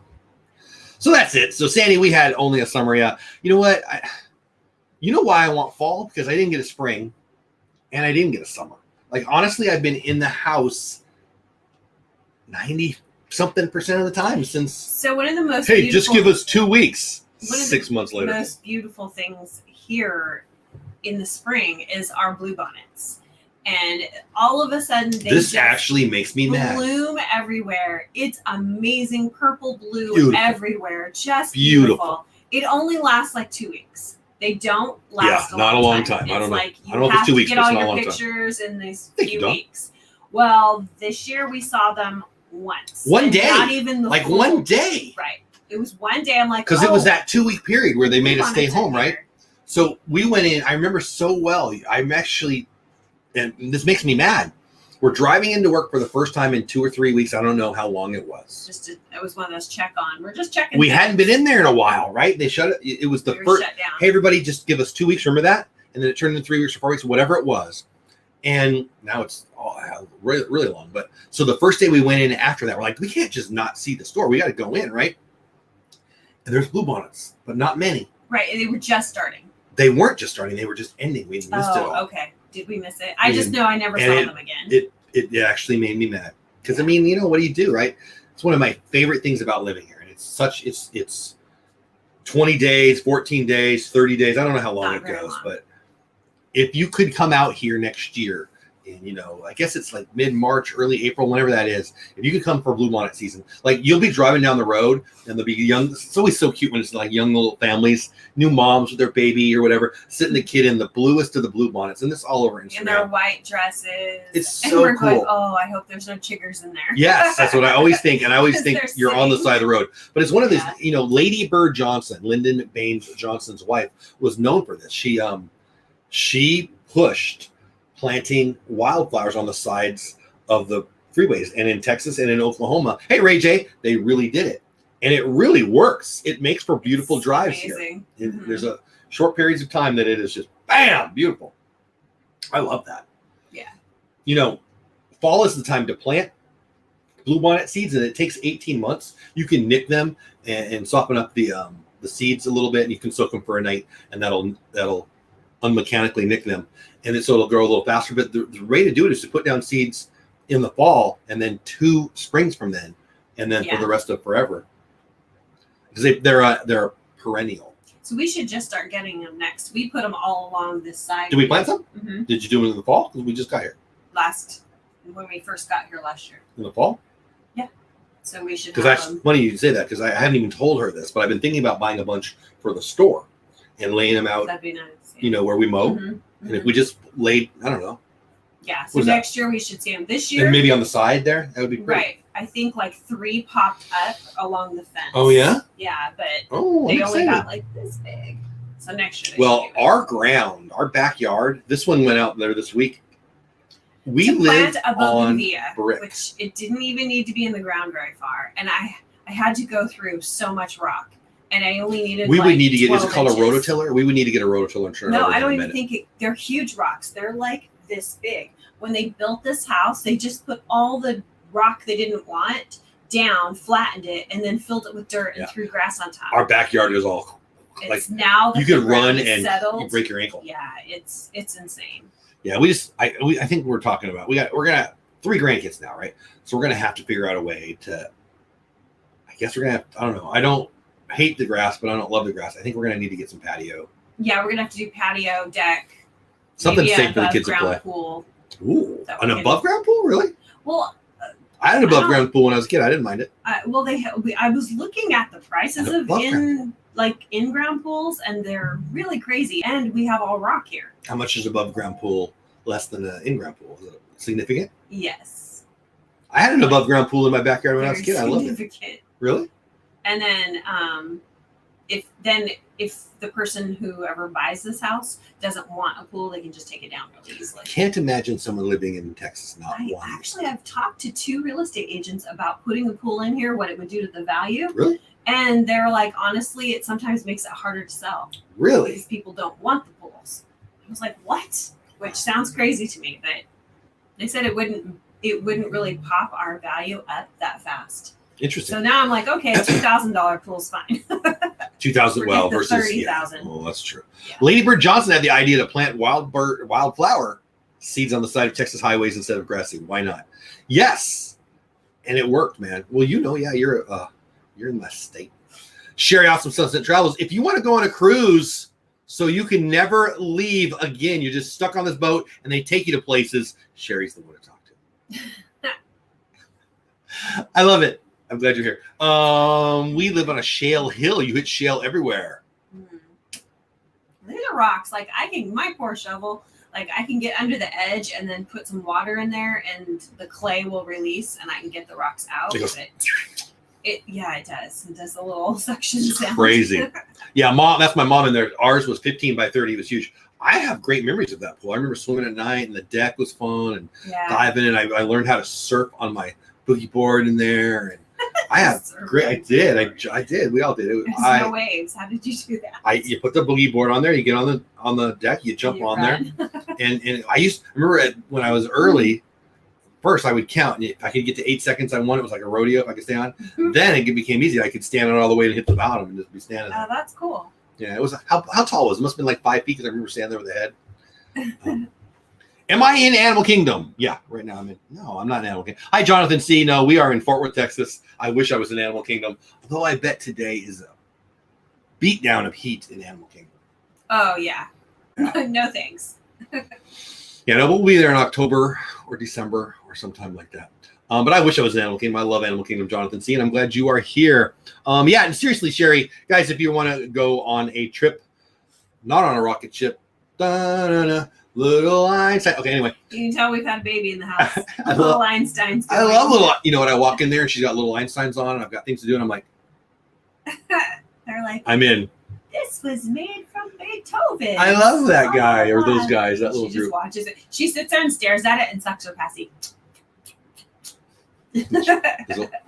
So that's it. So, Sandy, we had only a summary. You know what? You know why I want fall? Because I didn't get a spring, and I didn't get a summer. Like, honestly, I've been in the house 90-something% of the time since. So one of the most just give us 2 weeks. 6 months later. The most beautiful things here in the spring is our bluebonnets, and all of a sudden this actually makes me mad. Bloom everywhere. It's amazing, purple, blue everywhere, just beautiful. It only lasts like 2 weeks. They don't last. Not a long time. I don't know. Like I don't know if it's 2 weeks. Get all your pictures in these few weeks. Well, this year we saw them once. One day. Not even the full 1 day. Right. It was 1 day. I'm like, because it was that 2 week period where they made us stay home, right? So we went in. I remember so well. I'm actually, and this makes me mad. We're driving into work for the first time in 2 or 3 weeks. I don't know how long it was. It was one of those check on. We're just checking. We hadn't been in there in a while, right? They shut it. It was the first. Shut down. Hey, everybody, just give us 2 weeks. Remember that? And then it turned into 3 weeks or 4 weeks, whatever it was. And now it's really, really long. But so the first day we went in after that, we're like, we can't just not see the store. We got to go in, right? And there's bluebonnets, but not many. Right. And they were just starting. They weren't just starting. They were just ending. We missed it all. Okay. Did we miss it? I just know I never saw them again. It actually made me mad. Because, I mean, you know, what do you do, right? It's one of my favorite things about living here. And it's 20 days, 14 days, 30 days. I don't know how long it goes. But if you could come out here next year, and, you know, I guess it's like mid-March, early April, whenever that is. If you could come for bluebonnet season, like you'll be driving down the road and there'll be young. It's always so cute when it's like young little families, new moms with their baby or whatever, sitting the kid in the bluest of the bluebonnets, and this all over Instagram. In their white dresses. It's so cool. Going, oh, I hope there's no chiggers in there. Yes, that's what I always think, and I always think you're on the side of the road. But it's one of these, you know, Lady Bird Johnson, Lyndon Baines Johnson's wife, was known for this. She pushed planting wildflowers on the sides of the freeways, and in Texas and in Oklahoma. Hey, Ray J, they really did it, and it really works. It makes for beautiful drives amazing. Here. There's a short periods of time that it is just bam, beautiful. I love that. Yeah. You know, fall is the time to plant bluebonnet seeds, and it takes 18 months. You can nick them and soften up the seeds a little bit, and you can soak them for a night, and that'll unmechanically nick them. And so it'll grow a little faster. But the way to do it is to put down seeds in the fall and then 2 springs from then, and then for the rest of forever. Because they're perennial. So we should just start getting them next. We put them all along this side. Did we plant some? Mm-hmm. Did you do them in the fall? Because we just got here. When we first got here last year. In the fall? Yeah. So we should. Because that's funny you say that, because I haven't even told her this, but I've been thinking about buying a bunch for the store and laying them out. That'd be nice. Yeah. You know, where we mow. Mm-hmm. And if we just laid, I don't know. Yeah. So next year we should see them. This year. And maybe on the side there, that would be great. Right. I think like 3 popped up along the fence. Oh yeah? Yeah, but they only got like this big. So next year. Well, our ground, our backyard, this one went out there this week. We lived on brick, which it didn't even need to be in the ground very far, and I had to go through so much rock, and I only needed. We would need to get. Is it called a rototiller? We would need to get a rototiller and turn it over. No, I don't even think they're huge rocks. They're like this big. When they built this house, they just put all the rock they didn't want down, flattened it, and then filled it with dirt and threw grass on top. Our backyard is all like now you could run and you break your ankle. Yeah, it's insane. Yeah, I think we're talking about we're gonna have 3 grandkids now, right? So we're gonna have to figure out a way to. I guess we're gonna have. I don't know. I don't hate the grass, but I don't love the grass. I think we're gonna need to get some patio. Yeah, we're gonna have to do patio, deck, something safe for the kids to play. Pool. Ooh, an above ground pool, really? Well, I had an above ground pool when I was a kid. I didn't mind it. I was looking at the prices of in-ground pools, and they're really crazy. And we have all rock here. How much is above ground pool less than an in-ground pool? Is it significant? Yes. I had an above ground pool in my backyard when I was a kid. I loved it. Really? And then if the person whoever buys this house doesn't want a pool, they can just take it down really easily. Can't imagine someone living in Texas not wanting. Actually, I've talked to 2 real estate agents about putting a pool in here, what it would do to the value. Really? And they're like, honestly, it sometimes makes it harder to sell. Really? Because people don't want the pools. I was like, what? Which sounds crazy to me, but they said it wouldn't really pop our value up that fast. Interesting. So now I'm like, okay, $2,000 pool's fine. 2,000 versus 30,000. Well, that's true. Yeah. Ladybird Johnson had the idea to plant wildflower seeds on the side of Texas highways instead of grass seed. Why not? Yes, and it worked, man. Well, you're in my state. Sherry, Awesome Sunset Travels. If you want to go on a cruise so you can never leave again, you're just stuck on this boat and they take you to places, Sherry's the one to talk to. I love it. I'm glad you're here. We live on a shale hill. You hit shale everywhere. These are rocks. Like my poor shovel, like I can get under the edge and then put some water in there and the clay will release and I can get the rocks out. It does. It does a little suction sound. Crazy. Yeah, Mom, that's my mom in there. Ours was 15 by 30. It was huge. I have great memories of that pool. I remember swimming at night and the deck was fun and diving in. I learned how to surf on my boogie board in there and I have great. I did. I did. We all did. There's no waves. How did you do that? You put the boogie board on there. You get on the deck. You jump on there. And I remember when I was early. First, I would count. And if I could get to 8 seconds, I won. It was like a rodeo. If I could stay on, then it became easy. I could stand on all the way to hit the bottom and just be standing there. Oh, that's cool. Yeah, it was. How tall was it? Must have been like 5 feet because I remember standing there with the head. Am I in Animal Kingdom? Yeah, right now I'm in. No, I'm not in Animal Kingdom. Hi, Jonathan C. No, we are in Fort Worth, Texas. I wish I was in Animal Kingdom. Although I bet today is a beatdown of heat in Animal Kingdom. Oh, yeah. No, thanks. Yeah, no, we'll be there in October or December or sometime like that. But I wish I was in Animal Kingdom. I love Animal Kingdom, Jonathan C. And I'm glad you are here. Yeah, and seriously, Sherry, guys, if you want to go on a trip, not on a rocket ship, little Einstein. Okay, anyway. You can tell we've had a baby in the house. Little Einsteins. I love little, when I walk in there and she's got little Einsteins on and I've got things to do and I'm like. They're like. I'm in. This was made from Beethoven. I love that guy or those guys, that little group. She just watches it. She sits there and stares at it and sucks her passy. That's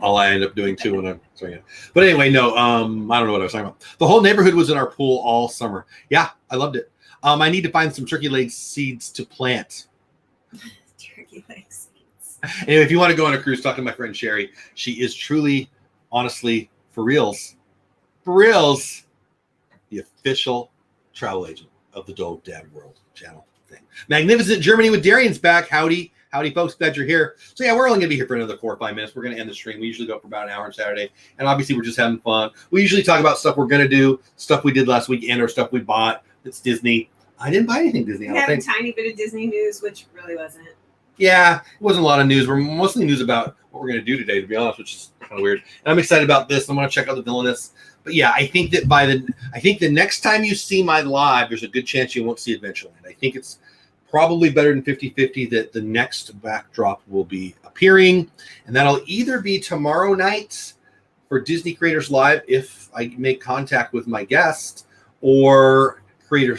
all I end up doing too when I'm sorry. But anyway, no, I don't know what I was talking about. The whole neighborhood was in our pool all summer. Yeah, I loved it. I need to find some turkey leg seeds to plant. Turkey leg seeds. Anyway, if you want to go on a cruise, talk to my friend Sherry. She is truly, honestly, for reals, the official travel agent of the Dole Dad World channel thing. Magnificent Germany with Darian's back. Howdy, folks. Glad you're here. So yeah, we're only gonna be here for another 4 or 5 minutes. We're gonna end the stream. We usually go for about an hour on Saturday, and obviously we're just having fun. We usually talk about stuff we're gonna do, stuff we did last weekend, or stuff we bought. It's Disney. I didn't buy anything Disney. We had a tiny bit of Disney news, which really wasn't. Yeah, it wasn't a lot of news. We're mostly news about what we're gonna do today, to be honest, which is kind of weird. And I'm excited about this. I'm gonna check out the Villainous. But yeah, I think that the next time you see my live, there's a good chance you won't see Adventureland. I think it's probably better than 50-50 that the next backdrop will be appearing. And that'll either be tomorrow night for Disney Creators Live if I make contact with my guest, or Creator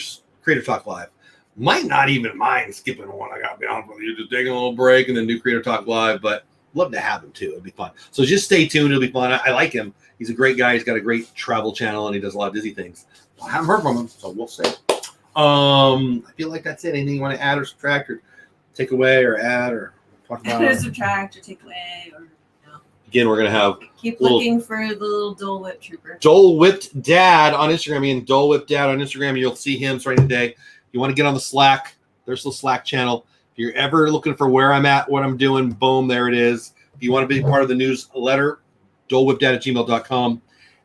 Talk Live. Might not even mind skipping one. I got to be honest with you, just taking a little break and then do Creator Talk Live, but love to have him too. It'll be fun. So just stay tuned. It'll be fun. I like him. He's a great guy. He's got a great travel channel and he does a lot of Disney things. I haven't heard from him, so we'll see. I feel like that's it. Anything you want to add or subtract or take away or add or talk about? Add or subtract or take away or no. Again, we're gonna have keep looking for the little Dole Whip trooper. Dole Whipped Dad on Instagram. Dole Whip Dad on Instagram. You'll see him starting today. If you want to get on the Slack, there's the Slack channel. If you're ever looking for where I'm at, what I'm doing, boom, there it is. If you want to be part of the newsletter, dolewhipdad@gmail.com.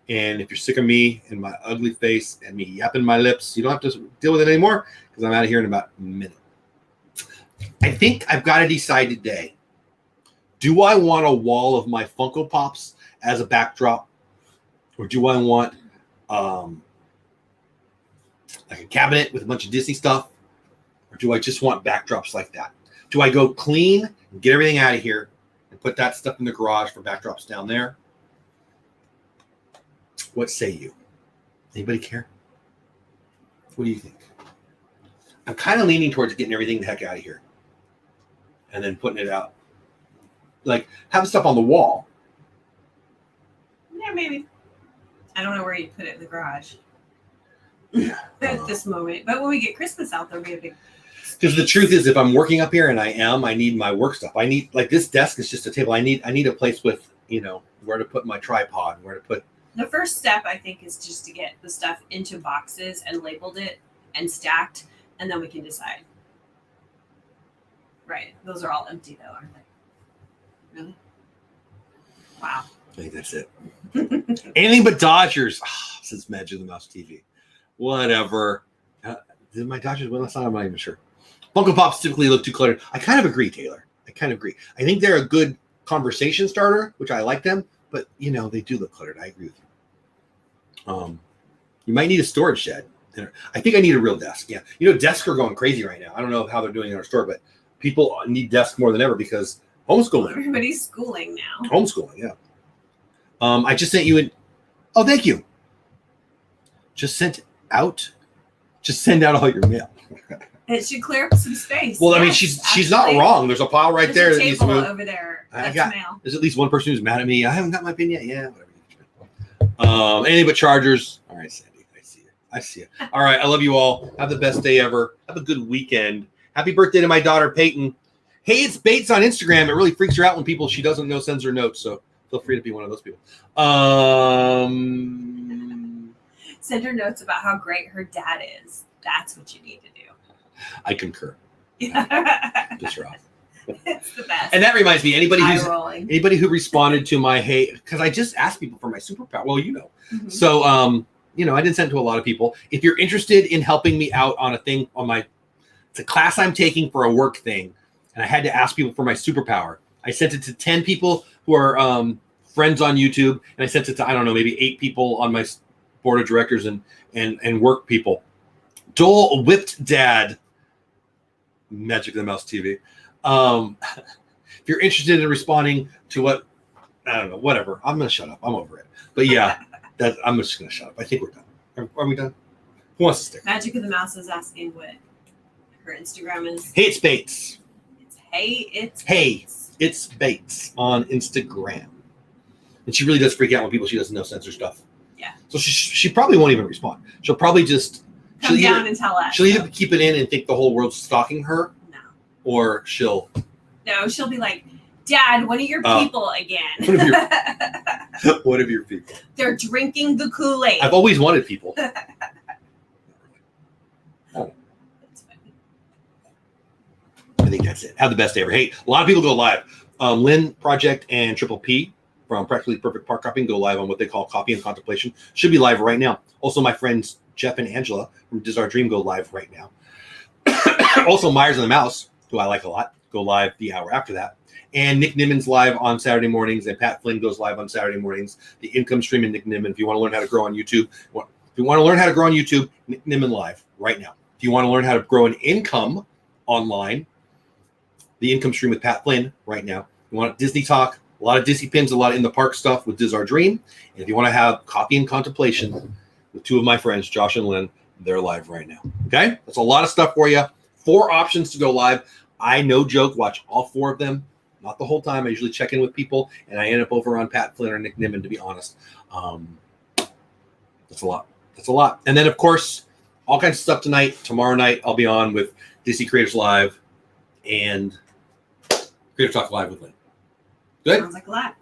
And if you're sick of me and my ugly face and me yapping my lips, you don't have to deal with it anymore because I'm out of here in about a minute. I think I've got to decide today. Do I want a wall of my Funko Pops as a backdrop? Or do I want like a cabinet with a bunch of Disney stuff? Or do I just want backdrops like that? Do I go clean and get everything out of here and put that stuff in the garage for backdrops down there? What say you? Anybody care? What do you think? I'm kind of leaning towards getting everything the heck out of here and then putting it out. Like, have stuff on the wall. Yeah, maybe. I don't know where you put it in the garage. Yeah. At this moment. But when we get Christmas out, there'll be a big... Because the truth is, if I'm working up here, and I need my work stuff. I need, like, this desk is just a table. I need a place with, you know, where to put my tripod, where to put... The first step, I think, is just to get the stuff into boxes and labeled it and stacked, and then we can decide. Right. Those are all empty, though, aren't they? Really? Wow. I think that's it. Anything but Dodgers. Since Magic of the Mouse TV. Whatever. Did my Dodgers win last night? I'm not even sure. Funko Pops typically look too cluttered. I kind of agree, Taylor. I kind of agree. I think they're a good conversation starter, which I like them, but, you know, they do look cluttered. I agree with you. You might need a storage shed. I think I need a real desk. Yeah. You know, desks are going crazy right now. I don't know how they're doing in our store, but people need desks more than ever because homeschooling. Everybody's schooling now. Homeschooling, yeah. I just sent you oh, thank you. Just send out all your mail. It should clear up some space. Well, I mean, she's not wrong. There's a pile right there that needs to move. Over there. Mail. There's at least one person who's mad at me. I haven't got my pin yet. Yeah, whatever. Anything but Chargers. All right, Sandy. I see it. All right. I love you all. Have the best day ever. Have a good weekend. Happy birthday to my daughter, Peyton. Hey, it's Bates on Instagram. It really freaks her out when people she doesn't know sends her notes. So feel free to be one of those people. Send her notes about how great her dad is. That's what you need to do. I concur. Just Rob. It's the best. And that reminds me, anybody who responded to my because I just asked people for my superpower. Well, you know. Mm-hmm. So you know, I didn't send it to a lot of people. If you're interested in helping me out on a thing it's a class I'm taking for a work thing, and I had to ask people for my superpower. I sent it to 10 people who are friends on YouTube, and I sent it to, I don't know, maybe 8 people on my board of directors and work people. Dole Whipped Dad, Magic of the Mouse TV. If you're interested in responding to what, I don't know, whatever, I'm going to shut up. I'm over it. But yeah, I'm just going to shut up. I think we're done. Are we done? Who wants to stick? Magic of the Mouse is asking what her Instagram is. Hey, it's Bates. It's Bates on Instagram. And she really does freak out when people she doesn't know censor stuff. Yeah. So she probably won't even respond. She'll probably just come down and tell us. She'll either keep it in and think the whole world's stalking her. No. Or she'll be like, Dad, one of your people again. One of your people. They're drinking the Kool-Aid. I've always wanted people. I think that's it. Have the best day ever. Hey, a lot of people go live. Lynn Project and Triple P from Practically Perfect Park Copying go live on what they call Copy and Contemplation. Should be live right now. Also, my friends Jeff and Angela from Diz Our Dream go live right now. Also, Myers and the Mouse, who I like a lot, go live the hour after that. And Nick Nimmon's live on Saturday mornings, and Pat Flynn goes live on Saturday mornings. The income stream in Nick Nimmin. If you want to learn how to grow on YouTube, Nick Nimmin live right now. If you want to learn how to grow an income online. The income stream with Pat Flynn right now. You want Disney talk, a lot of Disney pins, a lot of in the park stuff with Diz Our Dream. And if you want to have Coffee and Contemplation with two of my friends, Josh and Lynn, they're live right now. Okay? That's a lot of stuff for you. 4 options to go live. I, no joke, watch all 4 of them. Not the whole time. I usually check in with people, and I end up over on Pat Flynn or Nick Niman, to be honest. That's a lot. That's a lot. And then, of course, all kinds of stuff tonight. Tomorrow night, I'll be on with Disney Creators Live and Creator Talk Live with Lynn. Good? Sounds like a lot.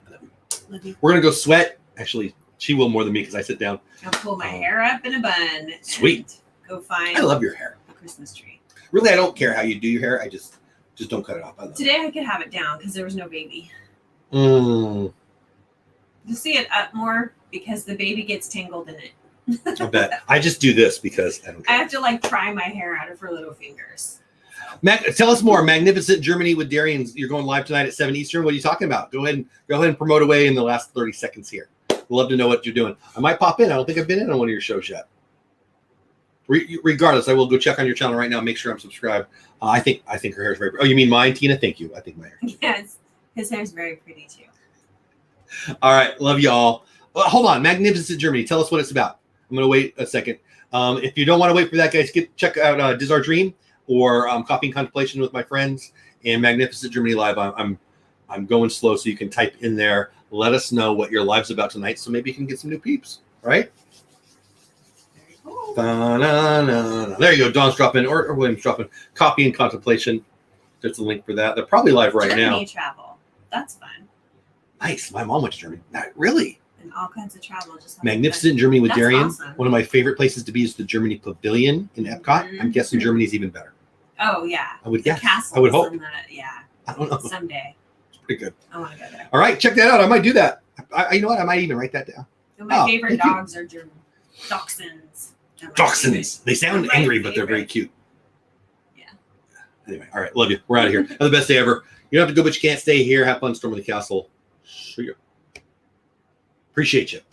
Love you. We're going to go sweat. Actually, she will more than me because I sit down. I'll pull my hair up in a bun. Sweet. Go find I love your hair. a Christmas tree. Really, I don't care how you do your hair. I just don't cut it off. I love Today I could have it down because there was no baby. it. You see it up more because the baby gets tangled in it. I bet. I just do this because I don't I care. have to like pry my hair out of her little fingers. Tell us more. Magnificent Germany with Darian. You're going live tonight at 7 Eastern. What are you talking about? Go ahead and promote away in the last 30 seconds here. We'd love to know what you're doing. I might pop in. I don't think I've been in on one of your shows yet. Regardless, I will go check on your channel right now. Make sure I'm subscribed. I think her hair is very pretty. Oh, you mean mine, Tina? Thank you. I think my hair. Yes, his hair is very pretty too. All right. Love you all. Well, hold on. Magnificent Germany. Tell us what it's about. I'm going to wait a second. If you don't want to wait for that, guys, check out Diz Our Dream or Coffee and Contemplation with my friends and Magnificent Germany Live. I'm going slow, so you can type in there. Let us know what your live's about tonight, so maybe you can get some new peeps. All right? There you go. Dawn's dropping, or William's dropping. Coffee and Contemplation. There's a link for that. They're probably live right now. Germany travel. That's fun. Nice. My mom went to Germany. Not really. And all kinds of travel. Just Magnificent Germany with That's Darian. awesome. One of my favorite places to be is the Germany Pavilion in Epcot. I'm guessing Germany's even better. Oh yeah. I would The guess. castles I would hope. and yeah. I don't know. Someday. It's pretty good. I want to go there. All right, check that out. I might do that. You know what? I might even write that down. And my Oh, favorite thank you. dogs are German. Dachshunds. They're my Dachshunds. They sound They're my angry, but they're very favorite. cute. Yeah. Anyway, all right. Love you. We're out of here. Have the best day ever. You don't have to go, but you can't stay here. Have fun storming the castle. See ya. Appreciate you.